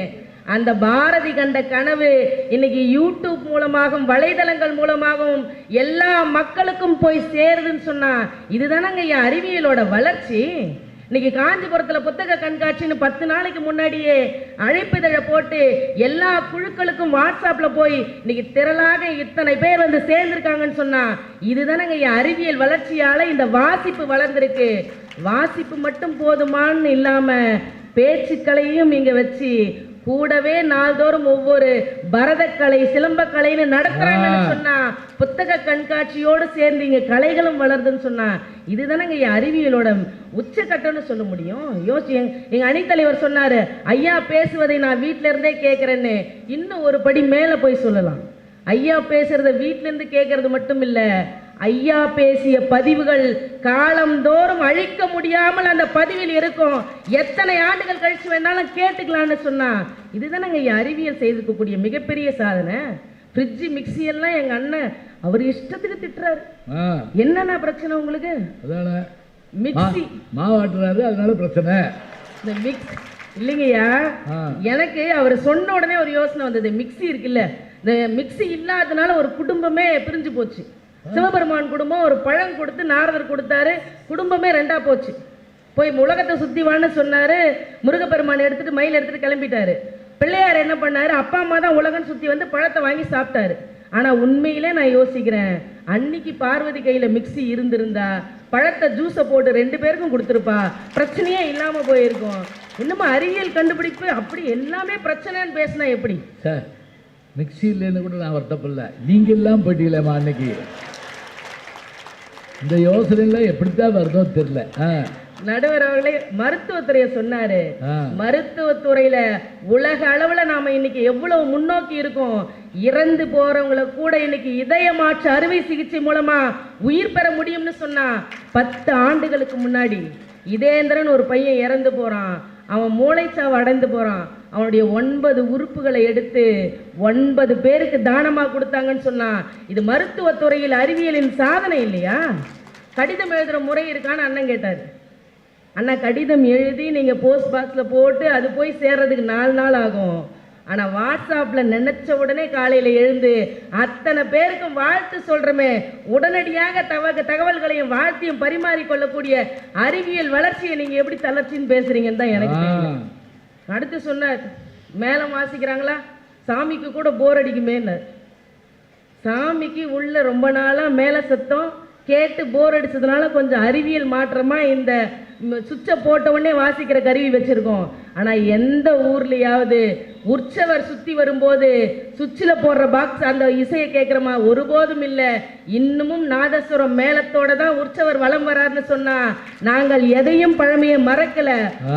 அந்த பாரதி கண்ட கனவு இன்னைக்கு யூடியூப் மூலமாகவும் வலைதளங்கள் மூலமாகவும் எல்லா மக்களுக்கும் போய் சேருதுன்னு சொன்னா இதுதானங்க அறிவியலோட வளர்ச்சி. இன்னைக்கு காஞ்சிபுரத்துல புத்தக கண்காட்சின்னு 10 நாளைக்கு முன்னாடியே அழைப்பிதழ போட்டு எல்லா குழுக்களுக்கும் வாட்ஸ்அப்ல போய் இன்னைக்கு திரளாக இத்தனை பேர் வந்து சேர்ந்திருக்காங்கன்னு சொன்னா இதுதானங்க அறிவியல் வளர்ச்சியால இந்த வாசிப்பு வளர்ந்திருக்கு. வாசிப்பு மட்டும் போதுமான்னு இல்லாம பேச்சுக்களையும் இங்க வச்சு கூடவே நாள்தோறும் ஒவ்வொரு பரதக்கலை சிலம்பக்கலைன்னு நடத்துறாங்கன்னு சொன்னா புத்தக கண்காட்சியோடு சேர்ந்து இங்க கலைகளும் வளருதுன்னு சொன்னா இதுதானங்க அறிவியலோட உச்சக்கட்டம்னு சொல்ல முடியும். யோசி, எங்க அணித்தலைவர் சொன்னாரு, ஐயா பேசுவதை நான் வீட்டுல இருந்தே கேட்கிறேன்னு. இன்னும் ஒரு படி மேல போய் சொல்லலாம். ஐயா பேசுறத வீட்டுல இருந்து கேட்கறது மட்டும் இல்ல, ஐயா பேசிய பதிவுகள் காலந்தோறும் அழிக்க முடியாமல் அந்த பதிவில் இருக்கும். எத்தனை ஆண்டுகள் கழிச்சு வேணாலும் கேட்டுக்கலாம்னு சொன்னா இதுதானங்க அறிவியல் செய்திருக்கக்கூடிய மிகப்பெரிய சாதனை. ஃப்ரிட்ஜ் மிக்சி எல்லாம் எங்க அண்ணன் அவர் இஷ்டத்துக்கு திட்டுறாரு. என்னென்ன பிரச்சனை உங்களுக்கு? மிக்சி மாவாட்டுறாரு, அதனால பிரச்சனை. இந்த மிக்ஸ் இல்லைங்கய்யா, எனக்கு அவர் சொன்ன உடனே ஒரு யோசனை வந்தது. மிக்சி இருக்குல்ல, இந்த மிக்சி இல்லாததுனால ஒரு குடும்பமே பிரிஞ்சு போச்சு. சிவபெருமான் குடும்பம் ஒரு பழம் கொடுத்து நாரதர் கொடுத்தாரு, குடும்பமே 2ஆ போச்சு. போய் உலகத்தை சுத்தி வான்னு சொன்னாரு, முருகப்பெருமான் எடுத்துட்டு மயில் எடுத்துட்டு கிளம்பிட்டாரு. பிள்ளையார் என்ன பண்ணாரு, அப்பா அம்மா தான் உலகம் சுத்தி வந்து பழத்தை வாங்கி சாப்பிட்டாரு. ஆனா உண்மையிலே நான் யோசிக்கிறேன், அன்னைக்கு பார்வதி கையில மிக்சி இருந்திருந்தா பழத்தை ஜூஸை போட்டு 2 பேருக்கும் கொடுத்துருப்பா, பிரச்சனையே இல்லாம போயிருக்கும். இன்னும் அறிவியல் கண்டுபிடிப்பு அப்படி எல்லாமே பிரச்சனைன்னு பேசினா எப்படி சார்? மிக்சி இல்லைன்னு கூட நான் வருத்தப்படல, நீங்க எல்லாம் போயிட்டீங்களேம்மா அன்னைக்கு. இந்த யோசனைலாம் எப்படித்தான் வருதோ தெரியல. நடுவர் அவர்களே மருத்துவத்துறையை சொன்னாரு. மருத்துவத்துறையில உலக அளவுல நாம இன்னைக்கு எவ்வளவு முன்னோக்கி இருக்கோம். இறந்து போறவங்களை கூட இன்னைக்கு இதய மாற்று அறுவை சிகிச்சை மூலமா உயிர் பெற முடியும்னு சொன்னா 10 ஆண்டுகளுக்கு முன்னாடி இதேந்திரன் ஒரு பையன் இறந்து போறான், அவன் மூளைச்சாவு அடைந்து போறான். அவனுடைய 9 உறுப்புகளை எடுத்து 9 பேருக்கு தானமா கொடுத்தாங்கன்னு சொன்னா இது மருத்துவத்துறையில் அறிவியலின் சாதனை இல்லையா? கடிதம் எழுதுற முறை இருக்கான்னு அண்ணன் கேட்டாரு. அண்ணா, கடிதம் எழுதி நீங்க போஸ்ட் பாக்ஸ்ல போட்டு அது போய் சேர்றதுக்கு 4 நாள் ஆகும். ஆனா வாட்ஸ்அப்ல நினைச்ச உடனே காலையில எழுந்து அத்தனை பேருக்கும் வாழ்த்து சொல்றமே, உடனடியாக தகவல்களையும் வாழ்த்தையும் பரிமாறி கொள்ளக்கூடிய அறிவியல் வளர்ச்சியை நீங்க எப்படி தளர்ச்சின்னு பேசுறீங்கன்னு தான் எனக்கு தெரியும். அடுத்து சொன்னார், மேலம் வாசிக்கிறாங்களா, சாமிக்கு கூட போர் அடிக்குமே. சாமிக்கு உள்ள ரொம்ப நாளா மேல சத்தம் கேட்டு போர் அடிச்சதுனால கொஞ்சம் அறிவியல் மாற்றமா இந்த சுவிட்சை போட்ட உடனே வாசிக்கிற கருவி வச்சிருக்கோம். ஆனா எந்த ஊர்லயாவது உற்சவர் சுத்தி வரும்போது சுவிட்சில் போடுற பாக்ஸ் அந்த இசையை கேட்கிறோமா? ஒருபோதும் இல்லை. இன்னமும் நாதஸ்வரம் மேளத்தோட தான் உற்சவர் வலம் வராருன்னு சொன்னா நாங்கள் எதையும் பழமையை மறக்கல,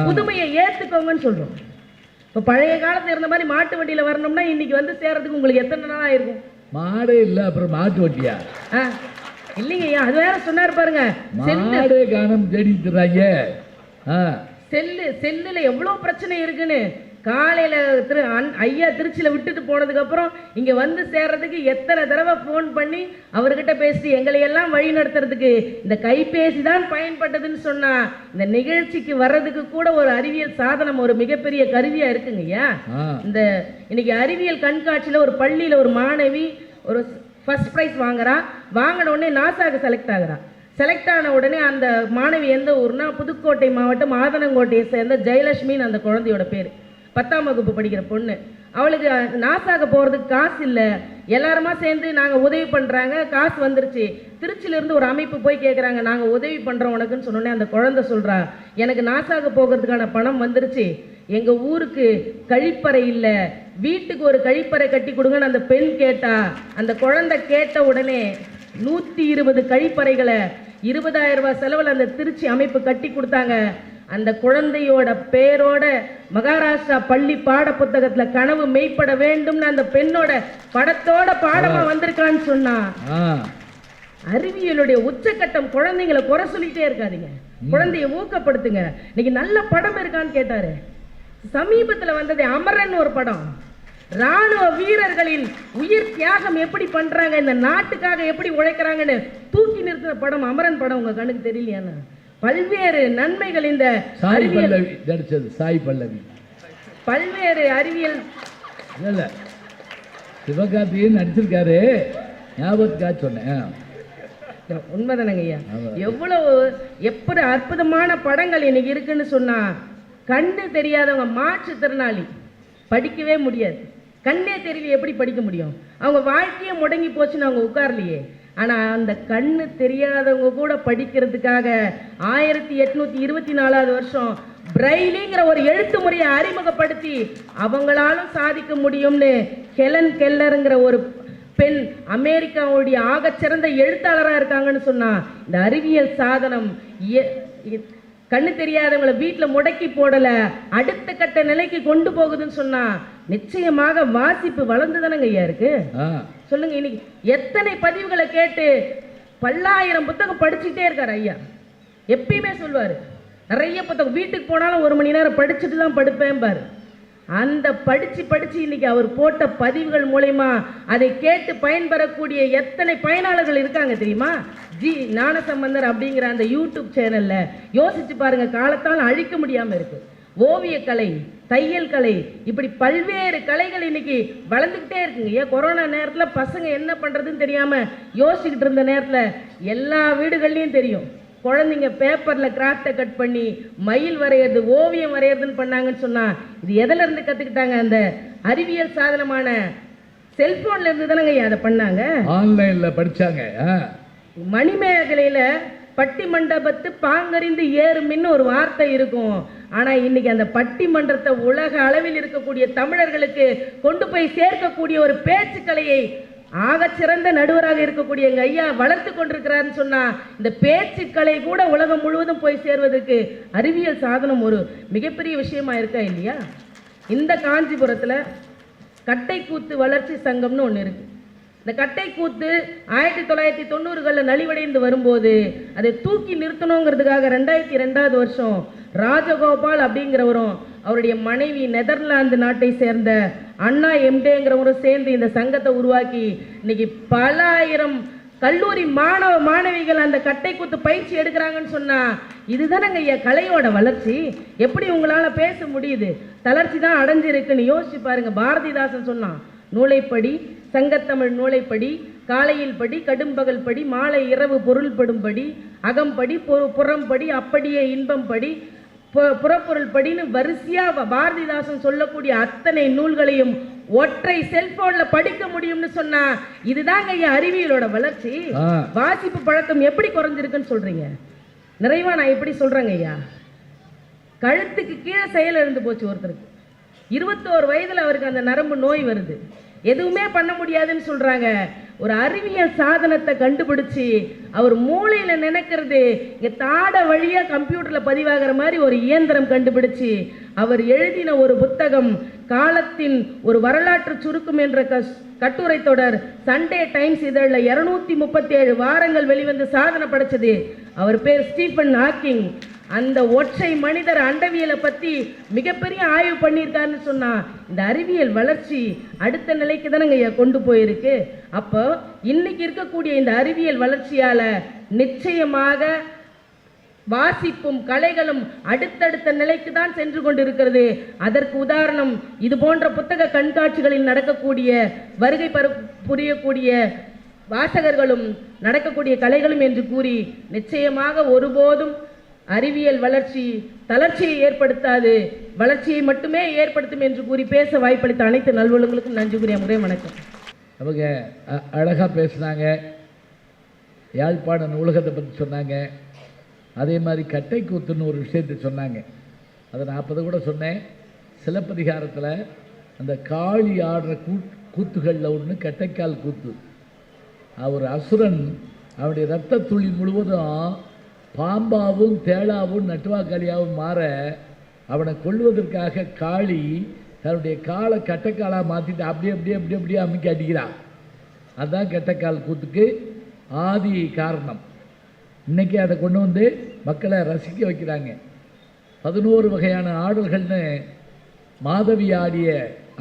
புதுமையை ஏத்துக்கோங்கன்னு சொல்றோம். இப்போ பழைய காலத்துல இருந்த மாதிரி மாட்டு வண்டியில வரணும்னா இன்னைக்கு வந்து சேர்றதுக்கு உங்களுக்கு எத்தனை நாள் ஆயிருக்கும்? மாடே இல்ல, அப்புறம் மாட்டு வண்டியா? இல்லைங்கய்யா, அது வேற சொன்னாரு பாருங்க, மாடே காணம் தேடிட்டுறாங்க. செல்லுல எவ்வளவு பிரச்சனை இருக்குன்னு. காலையில ஐயா திருச்சியில விட்டுட்டு போனதுக்கு அப்புறம் இங்க வந்து சேர்றதுக்கு எத்தனை தடவை போன் பண்ணி அவர்கிட்ட பேசி எங்களை எல்லாம் வழி நடத்துறதுக்கு இந்த கைபேசி தான் பயன்பட்டதுன்னு சொன்னா இந்த நிகழ்ச்சிக்கு வர்றதுக்கு கூட ஒரு அறிவியல் சாதனம், ஒரு மிகப்பெரிய கருவியா இருக்குங்கய்யா. இந்த இன்னைக்கு அறிவியல் கண்காட்சியில ஒரு பள்ளியில ஒரு மாணவி ஒரு ஃபர்ஸ்ட் ப்ரைஸ் வாங்குறா. வாங்கின உடனே நாசாக்கு செலக்ட் ஆகுறா. செலக்ட் ஆன உடனே அந்த மாணவி எந்த ஊர்னா புதுக்கோட்டை மாவட்டம் ஆதனங்கோட்டையை சேர்ந்த ஜெயலட்சுமின்னு அந்த குழந்தையோட பேர். 10ஆம் வகுப்பு படிக்கிற பொண்ணு. அவளுக்கு நாசாக்கு போகிறதுக்கு காசு இல்லை. எல்லாருமா சேர்ந்து நாங்கள் உதவி பண்ணுறாங்க, காசு வந்துருச்சு. திருச்சியிலேருந்து ஒரு அமைப்பு போய் கேட்குறாங்க, நாங்கள் உதவி பண்ணுறோம் உனக்குன்னு சொன்னோன்னே அந்த குழந்தை சொல்கிறா, எனக்கு நாசாக்கு போகிறதுக்கான பணம் வந்துருச்சு, எங்கள் ஊருக்கு கழிப்பறை இல்லை, வீட்டுக்கு ஒரு கழிப்பறை கட்டி கொடுங்கன்னு அந்த பெண் கேட்டா. அந்த குழந்தை கேட்ட உடனே 120 கழிப்பறைகளை 20,000 ரூபாய் செலவில் அந்த திருச்சி அமைப்பு கட்டி கொடுத்தாங்க. அந்த குழந்தையோட பேரோட மகாராஷ்டிரா பள்ளி பாட புத்தகத்துல கனவு மெய்ப்பட வேண்டும்னு அந்த பெண்ணோட படத்தோட பாடமா வந்திருக்கான்னு சொன்னா அறிவியலுடைய உச்சக்கட்டம். குழந்தைங்களை குறை சொல்லிட்டே இருக்காதீங்க, குழந்தைய ஊக்கப்படுத்துங்க. இன்னைக்கு நல்ல படம் இருக்கான்னு கேட்டாரு. சமீபத்துல வந்தது அமரன் ஒரு படம். ராணுவ வீரர்களின் உயிர் தியாகம் எப்படி பண்றாங்க, இந்த நாட்டுக்காக எப்படி உழைக்கிறாங்கன்னு தூக்கி நிறுத்தின படம் அமரன் படம். உங்க கண்ணுக்கு தெரியலையானா? பல்வேறு நன்மைகள் இந்த சாய் பல்லவி நடிச்சது. சாய் பல்லவி பல்வேறு அறிவியல் சிவகார்த்திகேயன் நடிச்சிருக்காரு, ஞாபகத்துக்காக சொன்னேன். உண்மைதானங்க ஐயா. எவ்வளவு எப்படி அற்புதமான படங்கள் இன்னைக்கு இருக்குன்னு சொன்னா, கண்ணு தெரியாதவங்க மாற்றுத்திறனாளி படிக்கவே முடியாது. கண்ணே தெரியல எப்படி படிக்க முடியும்? அவங்க வாழ்க்கையே முடங்கி போச்சுன்னு அவங்க உட்கார்லையே. ஆனா அந்த கண்ணு தெரியாதவங்க கூட படிக்கிறதுக்காக 1824வது வருஷம் பிரைலிங்கிற ஒரு எழுத்து முறையை அறிமுகப்படுத்தி அவங்களாலும் சாதிக்க முடியும்னு ஹெலன் கெல்லருங்கிற ஒரு பெண் அமெரிக்காவுடைய ஆகச்சிறந்த எழுத்தாளராக இருக்காங்கன்னு சொன்னா, இந்த அறிவியல் சாதனம் கண்ணு தெரியாதவங்களை வீட்டில் முடக்கி போடல, அடுத்த கட்ட நிலைக்கு கொண்டு போகுதுன்னு சொன்னா நிச்சயமாக வாசிப்பு வளர்ந்து தானங்க ஐயா இருக்கு. சொல்லுங்க, இன்னைக்கு எத்தனை பதிவுகளை கேட்டு பல்லாயிரம் புத்தகம் படிச்சுட்டே இருக்காரு ஐயா. எப்பயுமே சொல்வாரு, நிறைய புத்தகம் வீட்டுக்கு போனாலும் 1 மணி நேரம் படிச்சுட்டு தான் படுப்பேன் பாரு. அந்த படிச்சு இன்னைக்கு அவர் போட்ட பதிவுகள் மூலமா அதை கேட்டு பயன்பெறக்கூடிய எத்தனை பயனாளர்கள் இருக்காங்க தெரியுமா? ஞானசம்பந்தர் அப்படிங்கிற அந்த யூடியூப் சேனல்ல யோசிச்சு பாருங்க, காலத்தால் அழிக்க முடியாம இருக்கு. ஓவியக்கலை, தையல் கலை, இப்படி பல்வேறு கலைகள் இன்னைக்கு வளர்ந்துக்கிட்டே இருக்குங்க. ஏன் கொரோனா நேரத்தில் பசங்க என்ன பண்றதுன்னு தெரியாம யோசிச்சுக்கிட்டு இருந்த நேரத்தில் எல்லா வீடுகள்லையும் தெரியும், குழந்தைங்க பேப்பர்ல கிராஃப்டை கட் பண்ணி மயில் வரைகிறது, ஓவியம் வரைகிறதுன்னு பண்ணாங்கன்னு சொன்னா இது எதில் இருந்து கத்துக்கிட்டாங்க? அந்த அறிவியல் சாதனமான செல்போன்ல இருந்து தானங்க அதை பண்ணாங்க, ஆன்லைன்ல படிச்சாங்க. மணிமேகலையில பட்டி மண்டபத்து பாங்கறிந்து ஏறுமின்னு ஒரு வார்த்தை இருக்கும். ஆனா இன்னைக்கு அந்த பட்டிமன்றத்தை உலக அளவில் இருக்கக்கூடிய தமிழர்களுக்கு கொண்டு போய் சேர்க்கக்கூடிய ஒரு பேச்சுக்கலையை ஆகச்சிறந்த நடுவராக இருக்கக்கூடிய எங்க ஐயா வளர்த்து கொண்டிருக்கிறாருன்னு சொன்னா, இந்த பேச்சுக்கலை கூட உலகம் முழுவதும் போய் சேர்வதற்கு அறிவியல் சாதனம் ஒரு மிகப்பெரிய விஷயமா இருக்கா இல்லையா? இந்த காஞ்சிபுரத்துல கட்டைக்கூத்து வளர்ச்சி சங்கம்னு ஒன்று இருக்கு. இந்த கட்டைக்கூத்து 1990களில் நலிவடைந்து வரும்போது அதை தூக்கி நிறுத்தணுங்கிறதுக்காக 2002வது வருஷம் ராஜகோபால் அப்படிங்கிறவரும் அவருடைய மனைவி நெதர்லாந்து நாட்டை சேர்ந்த அண்ணா எம்டேங்கிறவரும் சேர்ந்து இந்த சங்கத்தை உருவாக்கி இன்னைக்கு பல ஆயிரம் கல்லூரி மாணவிகள் அந்த கட்டைக்கூத்து பயிற்சி எடுக்கிறாங்கன்னு சொன்னா இதுதானங்க ஐயா கலையோட வளர்ச்சி. எப்படி உங்களால பேச முடியுது? தளர்ச்சி தான் அடைஞ்சிருக்குன்னு யோசிச்சு பாருங்க. பாரதிதாசன் சொன்னான், நூலைப்படி, சங்கத்தமிழ் நூலைப்படி, காலையில் படி, கடும்பகல் படி, மாலை இரவு பொருள்படும்படி, அகம்படி, புறம்படி, அப்படியே இன்பம் படி, புறப்பொருள் படின்னு வரிசையா பாரதிதாசன் சொல்லக்கூடிய அத்தனை நூல்களையும் ஒற்றை செல்போன்ல படிக்க முடியும்னு சொன்னா இதுதாங்க ஐயா அறிவியலோட வளர்ச்சி. வாசிப்பு பழக்கம் எப்படி குறைஞ்சிருக்குன்னு சொல்றீங்க? நிறைவா நான் எப்படி சொல்றேங்க ஐயா, கழுத்துக்கு கீழே செயல் இருந்து போச்சு ஒருத்தருக்கு. 21 வயதுல அவருக்கு அந்த நரம்பு நோய் வருது. எதுவுமே பண்ண முடியாதுன்னு சொல்றாங்க. ஒரு அறிவியல் சாதனத்தை கண்டுபிடிச்சு அவர் மூளையில நினைக்கிறது இங்க தாட வழியா கம்ப்யூட்டர்ல பதிவாகிற மாதிரி ஒரு இயந்திரம் கண்டுபிடிச்சு அவர் எழுதின ஒரு புத்தகம் காலத்தின் ஒரு வரலாற்று சுருக்கம் என்ற கட்டுரை தொடர் சண்டே டைம்ஸ் இதழில் 237 வாரங்கள் வெளிவந்து சாதனை படைச்சது. அவர் பேர் ஸ்டீஃபன் ஹாக்கிங். அந்த ஒற்றை மனிதர் அண்டவியலை பத்தி மிகப்பெரிய ஆய்வு பண்ணியிருக்காருன்னு சொன்னா இந்த அறிவியல் வளர்ச்சி அடுத்த நிலைக்கு தானங்க கொண்டு போயிருக்கு. அப்போ இன்னைக்கு இருக்கக்கூடிய இந்த அறிவியல் வளர்ச்சியால நிச்சயமாக வாசிப்பும் கலைகளும் அடுத்தடுத்த நிலைக்கு தான் சென்று கொண்டிருக்கிறது. அதற்கு உதாரணம் இது போன்ற புத்தக கண்காட்சிகளில் நடக்கக்கூடிய வருகை புரியக்கூடிய வாசகர்களும் நடக்கக்கூடிய கலைகளும் என்று கூறி நிச்சயமாக ஒருபோதும் அறிவியல் வளர்ச்சி தளர்ச்சியை ஏற்படுத்தாது, வளர்ச்சியை மட்டுமே ஏற்படுத்தும் என்று கூறி பேச வாய்ப்பளித்த அனைத்து நல்வளங்களுக்கும் நன்றி கூறிய முறை வணக்கம். அவங்க அழகாக பேசினாங்க, யாழ்ப்பாண நூலகத்தை பற்றி சொன்னாங்க, அதே மாதிரி கட்டைக்கூத்துன்னு ஒரு விஷயத்தை சொன்னாங்க. அதை நான் அப்போது கூட சொன்னேன், சிலப்பதிகாரத்தில் அந்த காளி ஆடுற கூத்துகளில் ஒன்று கட்டைக்கால் கூத்து. ஒரு அசுரன் அவனுடைய இரத்த துளி முழுவதும் பாம்பாவும் தேளாவும் நட்டுவாக்காளியாகவும் மாற அவனை கொள்வதற்காக காளி தன்னுடைய காலை கட்டைக்காலாக மாற்றிட்டு அப்படியே அமுக்கி அடிக்கிறான். அதுதான் கட்டைக்கால் கூத்துக்கு ஆதி காரணம். இன்றைக்கி அதை கொண்டு வந்து மக்களை ரசிக்க வைக்கிறாங்க. 11 வகையான ஆடல்கள்னு மாதவி ஆடிய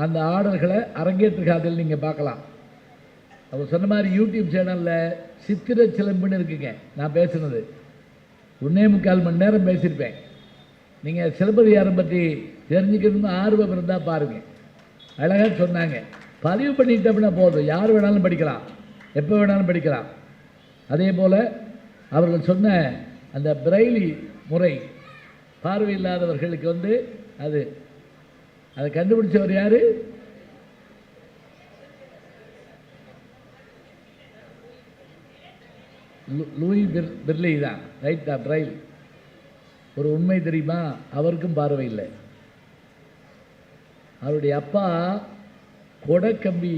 அந்த ஆடல்களை அரங்கேற்றுகாதில் நீங்கள் பார்க்கலாம். அவர் சொன்ன மாதிரி யூடியூப் சேனலில் சித்திர சிலம்புன்னு இருக்குங்க. நான் பேசுனது 1.25 மணி நேரம் பேசியிருப்பேன். நீங்கள் சிலப்பதிகாரம் பற்றி தெரிஞ்சுக்கணும்னு ஆர்வம் இருந்தால் பாருங்கள். அழகாக சொன்னாங்க. பதிவு பண்ணிட்டோம்னா போதும், யார் வேணாலும் படிக்கலாம், எப்போ வேணாலும் படிக்கலாம். அதே போல் அவர்கள் சொன்ன அந்த பிரெய்லி முறை பார்வையில்லாதவர்களுக்கு வந்து அதை கண்டுபிடிச்சவர் யாரு? லூயி பிர்லி தான், ரைட் தான், பிரைல். ஒரு உண்மை தெரியுமா, அவருக்கும் பார்வை இல்லை. அவருடைய அப்பா கொடைக்கம்பி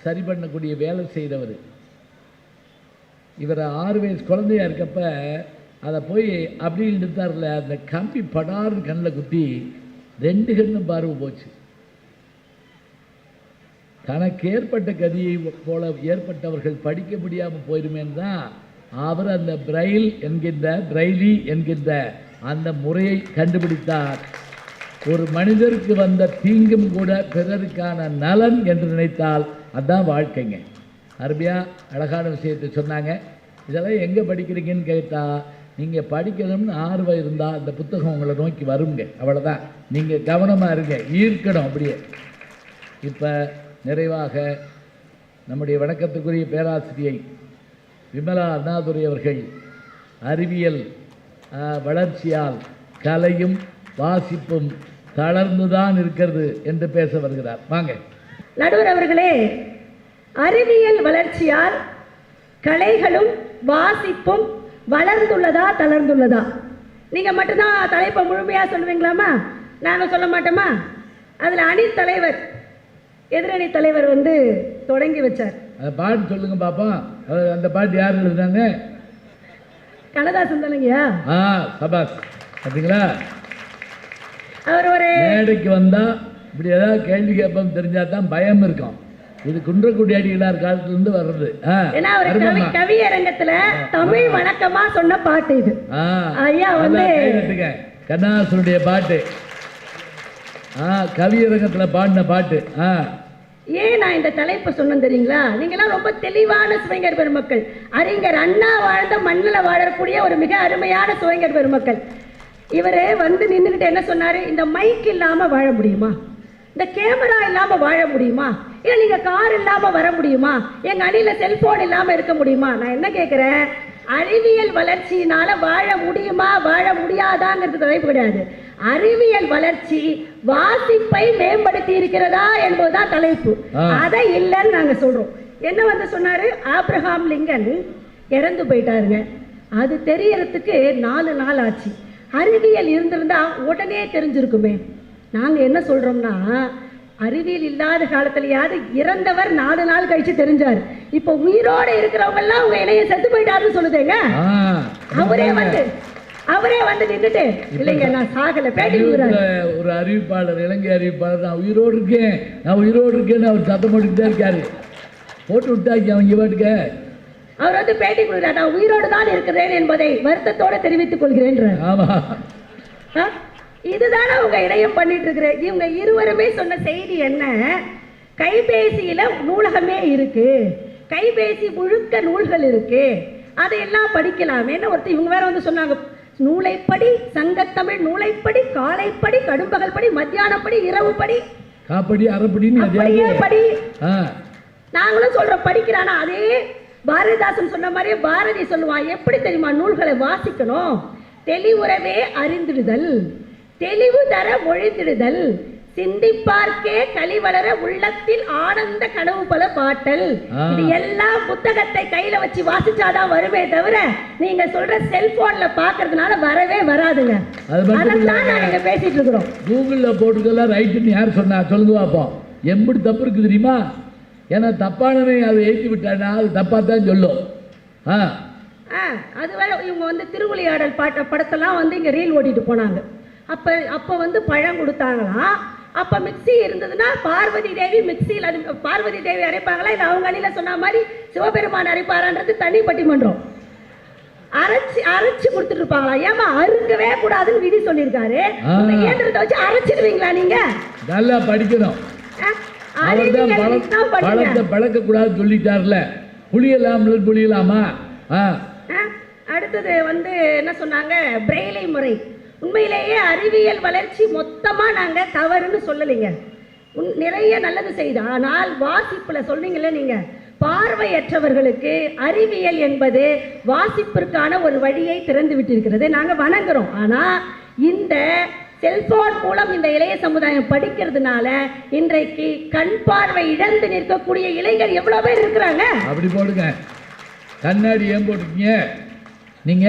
சரி பண்ணக்கூடிய வேலை செய்தவர். இவர் 6 வயசு குழந்தையா இருக்கப்ப அதை போய் அப்படி எடுத்தார்ல, அந்த கம்பி படார்னு கண்ணில் குத்தி 2 கண்ணும் பார்வை போச்சு. தனக்கு ஏற்பட்ட கதியை போல ஏற்பட்டவர்கள் படிக்க முடியாமல் போயிருமேன்னு தான் அவர் அந்த பிரெய்லி என்கின்ற அந்த முறையை கண்டுபிடித்தார். ஒரு மனிதருக்கு வந்த தீங்கும் கூட பிறருக்கான நலன் என்று நினைத்தால் அதுதான் வாழ்க்கைங்க. அருமையாக அழகான விஷயத்தை சொன்னாங்க. இதெல்லாம் எங்கே படிக்கிறீங்கன்னு கேட்டால், நீங்கள் படிக்கணும்னு ஆர்வம் இருந்தால் அந்த புத்தகம் உங்களை நோக்கி வருங்க, அவ்வளோதான். நீங்கள் கவனமாக இருங்க, ஈர்க்கணும் அப்படியே. இப்போ நிறைவாக நம்முடைய வணக்கத்துக்குரிய பேராசிரியை விமலா அண்ணாதுரை அவர்கள் அறிவியல் வளர்ச்சியால் கலையும் வாசிப்பும் தளர்ந்துதான் இருக்கிறது என்று பேச வருகிறார். வாங்க. நடுவர் அவர்களே, அறிவியல் வளர்ச்சியால் கலைகளும் வாசிப்பும் வளர்ந்துள்ளதா தளர்ந்துள்ளதா? நீங்க மட்டும்தான் தலைப்பை முழுமையா சொல்லுவீங்களாமா? நானும் சொல்ல மாட்டோமா? அதுல எதிரணி தலைவர் வந்து தொடங்கி வச்சார். அந்த பாட்டு சொல்லுங்க பாப்பா. அந்த பாட்டு யார் எழுதுனாங்க? கண்ணதாசன் தானங்கய்யா. சபாஸ். பார்த்தீங்களா, அவர் ஒரு மேடைக்கு வந்தா இப்படி ஏதாவது கேள்வி கேட்போம் தெரிஞ்சா தான் பயம் இருக்கும். இது குன்றக்குடி அடிகளார் காலத்துல இருந்து வர்றது. ஏன்னா அவர் கவியரங்கத்துல தமிழ் வணக்கமா சொன்ன பாட்டு இது. ஐயா வந்து கண்ணதாசனுடைய பாட்டு, கவியரங்கத்துல பாடின பாட்டு. ஏன் நான் இந்த தலைப்பு சொன்னேன் தெரியுங்களா? நீங்களாம் ரொம்ப தெளிவான சுவைஞர் பெருமக்கள். அறிஞர் அண்ணா வாழ்ந்த மண்ணில் வாழக்கூடிய ஒரு மிக அருமையான சுவைஞர் பெருமக்கள். இவரு வந்து நின்றுகிட்டு என்ன சொன்னாரு? இந்த மைக் இல்லாம வாழ முடியுமா? இந்த கேமரா இல்லாம வாழ முடியுமா? இல்ல நீங்க கார் இல்லாம வர முடியுமா? எங்க அணில செல்போன் இல்லாம இருக்க முடியுமா? நான் என்ன கேட்கிறேன், அறிவியல் வளர்ச்சியினால வாழ முடியுமா வாழ முடியாதாங்கிறது தலைப்பு கிடையாது. அறிவியல் வளர்ச்சி வாசிப்பை மேம்படுத்தி இருக்கிறதா என்பதுதான் தலைப்பு. அதை இல்லைன்னு நாங்க சொல்றோம். என்ன வந்து சொன்னாரு? ஆப்ரஹாம் லிங்கன் இறந்து போயிட்டாருங்க. அது தெரியறதுக்கு 4 நாள் ஆச்சு. அறிவியல் இருந்திருந்தா உடனே தெரிஞ்சிருக்குமே. நாங்க என்ன சொல்றோம்னா, அறிவியல் இல்லாத காலத்திலேயாவது இறந்தவர் 4 நாள் கழிச்சு தெரிஞ்சாரு. இப்ப உயிரோட இருக்கிறவங்க எல்லாம் உங்க இளைய செத்து போயிட்டாருன்னு சொல்லுதேங்க. அவரே வந்து நின்றுட்டு இல்லைங்க நான் சாகல பேட்டி ஒரு அறிவிப்பாளர், இலங்கை அறிவிப்பாளர், நான் உயிரோடு இருக்கேன்னு அவர் சத்தம் போட்டுக்கிட்டே இருக்காரு. போட்டு விட்டாக்கி அவங்க பாட்டுக்க அவர் வந்து பேட்டி கொடுக்கிறார். நான் உயிரோடு தான் இருக்கிறேன் என்பதை வருத்தத்தோட தெரிவித்துக் கொள்கிறேன். இதுதானே உங்க இணையம் பண்ணிட்டு இருக்கிறேன். இவங்க இருவருமே சொன்ன செய்தி என்ன? கைபேசியில நூலகமே இருக்கு, கைபேசி முழுக்க நூல்கள் இருக்கு, அதையெல்லாம் படிக்கலாமேன்னு ஒருத்தர் இவங்க வேற வந்து சொன்னாங்க. நூலைப்படி, சங்கத்தமிழ் நூலைப்படி, காலைப்படி, கடும்பகல் படி, மத்தியானப்படி, இரவு படி, காப்படி, அரைப்படி. நாங்களும் சொல்றோம் படிக்கிறானா. அதே பாரதிதாசன் சொன்ன மாதிரியே பாரதி சொல்லுவான். எப்படி தெரியுமா நூல்களை வாசிக்கணும்? தெளிவுறவே அறிந்திடுதல், தெளிவு தர மொழிந்திடுதல், சிந்திப்பார்க்கே கலிவளர உள்ளத்தில் ஆனந்த கனவு பல பாட்டல். இது எல்லாம் புத்தகத்தை கையில வச்சு வாசிச்சாதான் வருமே தவிர நீங்க சொல்ற செல்போன்ல பாக்குறதுனால வரவே வராதுங்க. அதான் நாங்க பேசிட்டு இருக்கிறோம். கூகுள்ல போட்டுக்கலாம் ரைட்டுன்னு யார் சொன்னா சொல்லுங்க பாப்போம். எப்படி தப்பு இருக்கு தெரியுமா? ஏன்னா தப்பானவே அதை ஏற்றி விட்டானா அது தப்பா தான் சொல்லும். அது வேற. இவங்க வந்து திருவிளையாடல் படத்தெல்லாம் வந்து இங்க ரீல் ஓட்டிட்டு போனாங்க. அப்ப வந்து பழம் கொடுத்தாங்களாம். அப்ப மிக்சி இருந்ததுன்னா பார்வதி தேவி மிக்சியில், அது பார்வதி தேவி அரைப்பாங்களா இல்லை அவங்க அணில சொன்ன மாதிரி சிவபெருமான் அரைப்பாரான்றது தனி பட்டிமன்றம். அரைச்சு கொடுத்துட்டு இருப்பாங்களா? ஏமா அறுக்கவே கூடாதுன்னு விதி சொல்லியிருக்காரு. இயந்திரத்தை வச்சு அரைச்சிடுவீங்களா நீங்க? நல்லா படிக்கணும். பழத்தை பழக்க கூடாது சொல்லிட்டார்ல. புளியலாமா? அடுத்தது வந்து என்ன சொன்னாங்க? பிரெய்லி முறை. உண்மையிலேயே அறிவியல் வளர்ச்சி மொத்தமா நாங்க தவறுன்னு சொல்லலைங்க. நிறைய நல்லது செய்து. ஆனால் வாசிப்புல சொன்னீங்கல்ல நீங்க, பார்வையற்றவர்களுக்கு அறிவியல் என்பது வாசிப்பிற்கான ஒரு வழியை திறந்து விட்டிருக்கிறது. நாங்கள் வணங்குறோம். ஆனால் இந்த செல்போன் மூலம் இந்த இளைய சமுதாயம் படிக்கிறதுனால இன்றைக்கு கண் பார்வை இழந்து நிற்கக்கூடிய இளைஞர் எவ்வளவு பேர் இருக்கிறாங்க. அப்படி போடுங்க. கண்ணாடி ஏன் போட்டுருக்கீங்க நீங்க?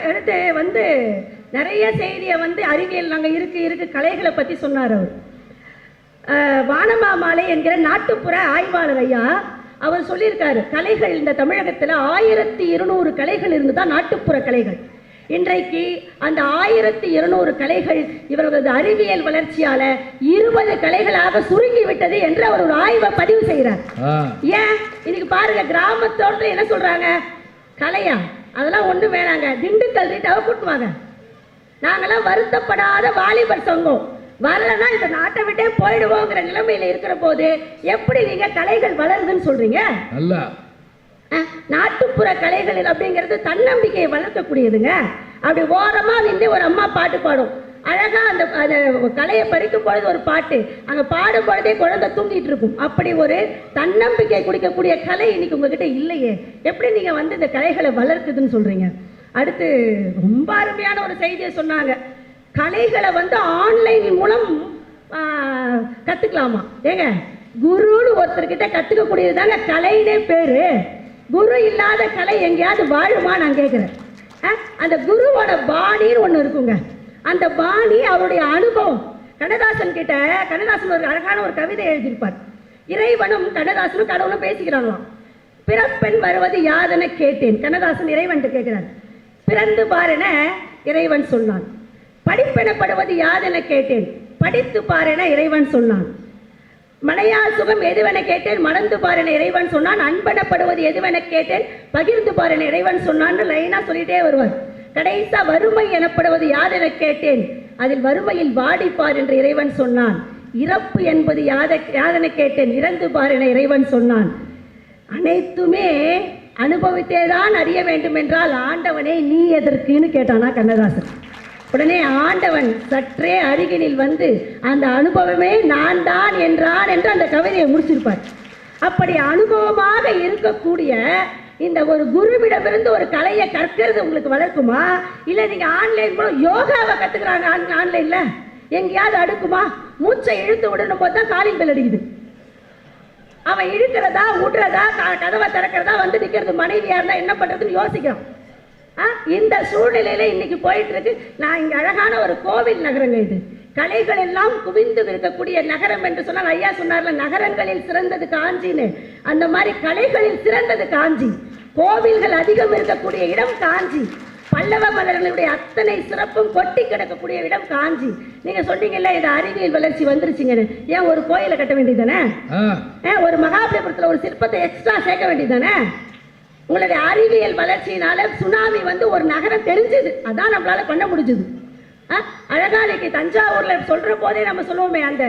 எடுத்து நிறைய செய்தியை அறிவியல் நாங்கள் இருக்கு கலைகளை பற்றி சொன்னார் அவர். வானமாமலை என்கிற நாட்டுப்புற ஆய்வாளர் ஐயா அவர் சொல்லியிருக்காரு, கலைகள் இந்த தமிழகத்தில் 1200 கலைகள் இருந்து தான் நாட்டுப்புற கலைகள். இன்றைக்கு அந்த 1200 கலைகள் இவர்களது அறிவியல் வளர்ச்சியால 20 கலைகளாக சுருங்கி விட்டது என்று அவர் ஒரு ஆய்வை பதிவு செய்கிறார். ஏன் இன்னைக்கு பாருங்க, கிராமத்தோடு என்ன சொல்றாங்க, கலையா அதெல்லாம் ஒண்ணு வேணாங்க, திண்டுக்கல் ரீட்டாவை கூட்டுவாங்க. நாங்கெல்லாம் வருத்தப்படாத வாலிபர் சங்கம், வரலன்னா இந்த நாட்டை விட்டே போயிடுவோங்கிற நிலைமையில இருக்கிற போது எப்படி நீங்க கலைகள் வளருதுன்னு சொல்றீங்க? நாட்டுப்புற கலைகள் அப்படிங்கிறது தன்னம்பிக்கையை வளர்க்கக்கூடியதுங்க. அப்படி ஓரமா நின்று ஒரு அம்மா பாட்டு பாடும், அழகா அந்த கலையை படிக்கும் பொழுது ஒரு பாட்டு, அங்க பாடும் பொழுதே குழந்தை தூங்கிட்டு இருக்கும். அப்படி ஒரு தன்னம்பிக்கை குடிக்கக்கூடிய கலை இன்னைக்கு உங்ககிட்ட இல்லையே, எப்படி நீங்க இந்த கலைகளை வளர்க்குதுன்னு சொல்றீங்க? அடுத்து ரொம்ப அருமையான ஒரு செய்தியை சொன்னாங்க, கலைகளை ஆன்லைன் மூலம் கத்துக்கலாமா. ஏங்க, குருன்னு ஒருத்தர்கிட்ட கத்துக்கக்கூடியது தாங்க கலைனே பேரு. குரு இல்லாத கலை எங்கேயாவது வாழுமா நான் கேட்குறேன். அந்த குருவோட பாணின்னு ஒன்று இருக்குங்க. அந்த பாணி அவருடைய அனுபவம். கண்ணதாசன் கிட்ட கண்ணதாசன் ஒரு அழகான ஒரு கவிதை எழுதியிருப்பார். இறைவனும் கண்ணதாசனும் கடவுளும் பேசிக்கிறாங்களாம். பிறப்பெண் வருவது யாதென கேட்டேன். கண்ணதாசன் இறைவன் கேட்கிறார். பிறந்து பாருன இறைவன் சொன்னான். படிப்பெனப்படுவது யாதென கேட்டேன். படித்து பாருன இறைவன் சொன்னான். மனையா சுகம் எதுவென கேட்டேன். மணந்து பாருன இறைவன் சொன்னான். அன்பனப்படுவது எதுவென கேட்டேன். பகிர்ந்து பாருன இறைவன் சொன்னான்னு லைனா சொல்லிட்டே வருவார். கடைசா வறுமை எனப்படுவது யாதென கேட்டேன். அதில் வறுமையில் வாடிப்பார் என்று இறைவன் சொன்னான். இறப்பு என்பது யாதென கேட்டேன். இறந்து பார் என இறைவன் சொன்னான். அனைத்துமே அனுபவித்தேதான் அறிய வேண்டும் என்றால் ஆண்டவனே நீ எதற்குன்னு கேட்டானா கண்ணதாசன். உடனே ஆண்டவன் சற்றே அருகினில் அந்த அனுபவமே நான் தான் என்றான் என்று அந்த கவிதையை முடிச்சிருப்பார். அப்படி அனுபவமாக இருக்கக்கூடிய இந்த ஒரு குருவிடமிருந்து ஒரு கலையை கற்கிறது உங்களுக்கு வளர்க்குமா? இல்லை நீங்க ஆன்லைன் மூலம் யோகாவை கத்துக்கிறாங்க ஆன்லைன்ல, எங்கேயாவது அடுக்குமா? மூச்சை இழுத்து விடணும் போது தான் காலிங் பெல் அடிக்குது. அவன் இழுக்கிறதா விடுறதா கதவை திறக்கிறதா நிற்கிறது. மனைவியா இருந்தா என்ன பண்றதுன்னு யோசிக்கிறோம். இந்த சூழ்நிலையில இன்னைக்கு போயிட்டு இருக்கு. நான் இங்க அழகான ஒரு கோவில் நகரங்க, இது கலைகள் எல்லாம் குவிந்து இருக்கக்கூடிய நகரம் என்று சொன்னால் ஐயா சொன்னார்ல, நகரங்களில் சிறந்தது காஞ்சின்னு. அந்த மாதிரி கலைகளில் சிறந்தது காஞ்சி. கோவில்கள் அதிகம் இருக்கக்கூடிய இடம் காஞ்சி. பல்லவ மன்னர்களுடைய அத்தனை சிறப்பும் கொட்டி கிடக்கக்கூடிய இடம் காஞ்சி. நீங்க சொன்னீங்கல்ல இது அறிவியல் வளர்ச்சி வந்துருச்சுங்கன்னு, ஏன் ஒரு கோயிலை கட்ட வேண்டியதானே? ஒரு மகாபலிபுரத்துல ஒரு சிற்பத்தை எக்ஸ்ட்ரா சேர்க்க வேண்டியதானே? உங்களுடைய அறிவியல் வளர்ச்சியினால சுனாமி ஒரு நகரம் தெரிஞ்சது, அதான் நம்மளால பண்ண முடிஞ்சது. அழகாலைக்கு தஞ்சாவூர்ல சொல்ற போதே நம்ம சொல்லுவோமே, அந்த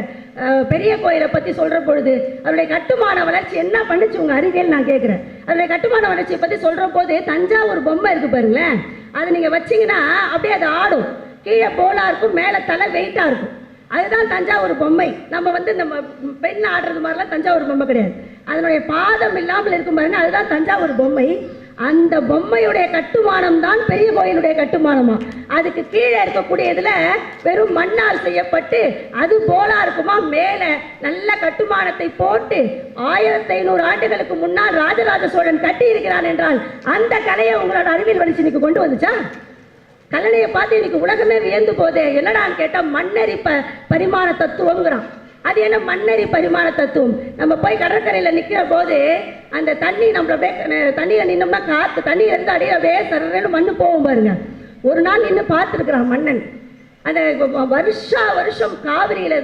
பெரிய கோயிலை பத்தி சொல்ற பொழுது அதனுடைய கட்டுமான வளர்ச்சி என்ன பண்ணுச்சு உங்க அறிவியல் நான் கேட்கிறேன். அதனுடைய கட்டுமான வளர்ச்சியை பத்தி சொல்ற போது தஞ்சாவூர் பொம்மை இருக்கு பாருங்களேன், அது நீங்க வச்சீங்கன்னா அப்படியே அது ஆடும். கீழே போலா இருக்கும், மேல தலை வெயிட்டா இருக்கும். அதுதான் தஞ்சாவூர் பொம்மை. நம்ம நம்ம பெண் ஆடுறது மாதிரிலாம் தஞ்சாவூர் பொம்மை கிடையாது. அதனுடைய பாதம் இல்லாமல் இருக்கும் பாருங்க, அதுதான் தஞ்சாவூர் பொம்மை. அந்த பொம்மையுடைய கட்டுமானம் தான் பெரிய கோயிலுடைய கட்டுமானமா. அதுக்கு கீழே இருக்கக்கூடியதுல வெறும் மண்ணால் செய்யப்பட்டு அது போலா இருக்குமா. மேல நல்ல கட்டுமானத்தை போட்டு 1500 ஆண்டுகளுக்கு முன்னால் ராஜராஜ சோழன் கட்டி இருக்கிறான் என்றால் அந்த கலையை உங்களோட அறிவியல் வளர்ச்சி இன்னைக்கு கொண்டு வந்துச்சா? கல்லணையை பார்த்து இன்னைக்கு உலகமே வியந்து போதே. என்னடான்னு கேட்டா மண்ணெறி பரிமாண தத்துவங்கிறான். அது என்ன மண்ணெறி பரிமாண தத்துவம்? நம்ம போய் கடற்கரையில நிக்கிற போது அந்த தண்ணி நம்மள தண்ணியில நின்னோம்னா காத்து தண்ணி இருந்து அடியே வேசன்னு மண்ணு போகும் பாருங்க. ஒரு நாள் நின்று பார்த்துருக்குறான் மன்னன். அந்த வருஷம் காவிரியில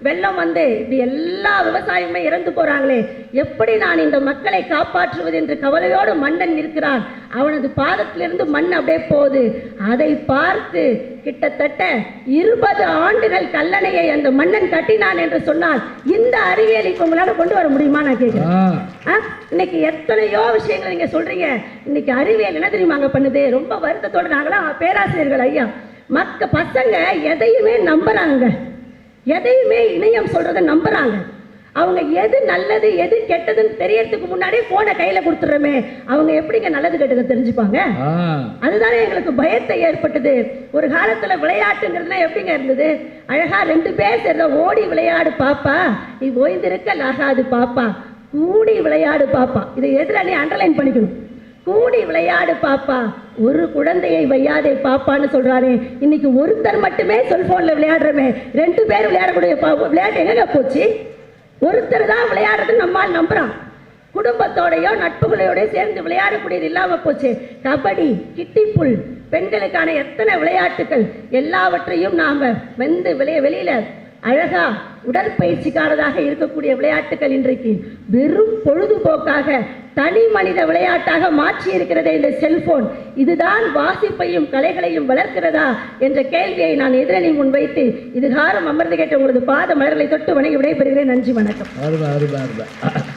வெள்ளம் இப்படி எல்லா விவசாயமே இறந்து போறாங்களே, எப்படி நான் இந்த மக்களை காப்பாற்றுவது என்று கவலையோடு மன்னன் இருக்கிறான். அவனது பாதத்திலிருந்து மண் அப்படியே போகுது. அதை பார்த்து கிட்டத்தட்ட 20 ஆண்டுகள் கல்லணையை அந்த மன்னன் கட்டினான் என்று சொன்னால் இந்த அறிவியலை உங்களால கொண்டு வர முடியுமா நான் கேட்கிறேன். இன்னைக்கு எத்தனையோ விஷயங்கள் நீங்க சொல்றீங்க. இன்னைக்கு அறிவியல் என்ன தெரியுமாங்க பண்ணுது? ரொம்ப வருத்தத்தோடு நாங்களாம் பேராசிரியர்கள் ஐயா, பசங்க எதையுமே நம்புறாங்க, எதையுமே இணையம் சொல்றதை நம்புறாங்க. அவங்க எது நல்லது எது கெட்டதுன்னு தெரியறதுக்கு முன்னாடியே போனை கையில கொடுத்துடுறோமே, அவங்க எப்படிங்க நல்லது கெட்டது தெரிஞ்சுப்பாங்க? அதுதானே எங்களுக்கு பயத்தை ஏற்பட்டது. ஒரு காலத்துல விளையாட்டுங்கிறதுலாம் எப்படிங்க இருந்தது? அழகா 2 பேர் சேர்ந்த ஓடி விளையாடு பாப்பா, நீ ஓய்ந்திருக்க ஆகாது பாப்பா, கூடி விளையாடு பாப்பா. இதை எதிர நீ அண்டர்லைன் பண்ணிக்கணும். கூடி விளையாடு பாப்பா, ஒரு குழந்தையை வையாதே பாப்பான்னு சொல்றாரு. இன்னைக்கு ஒருத்தர் மட்டுமே செல்போன்ல விளையாடுறமே, 2 பேர் விளையாடக்கூடிய விளையாட்டு எங்க போச்சு? ஒருத்தர் தான் விளையாடுறது நம்மால் நம்புறான். குடும்பத்தோடையோ நட்புகளோடய சேர்ந்து விளையாடக்கூடியது இல்லாம போச்சு. கபடி, கிட்டிப்புல், பெண்களுக்கான எத்தனை விளையாட்டுகள் எல்லாவற்றையும் நாம வெளியில அழகா உடற்பயிற்சிக்கானதாக இருக்கக்கூடிய விளையாட்டுகள் இன்றைக்கு வெறும் பொழுதுபோக்காக தனி மனித விளையாட்டாக மாற்றி இருக்கிறதே இந்த செல்போன். இதுதான் வாசிப்பையும் கலைகளையும் வளர்க்கிறதா என்ற கேள்வியை நான் எதிரணி முன்வைத்து இதுகாரம் அமர்ந்து கேட்ட உங்களது பாத மலர்களை தொட்டு வணங்கி விடைபெறுகிறேன். நன்றி, வணக்கம்.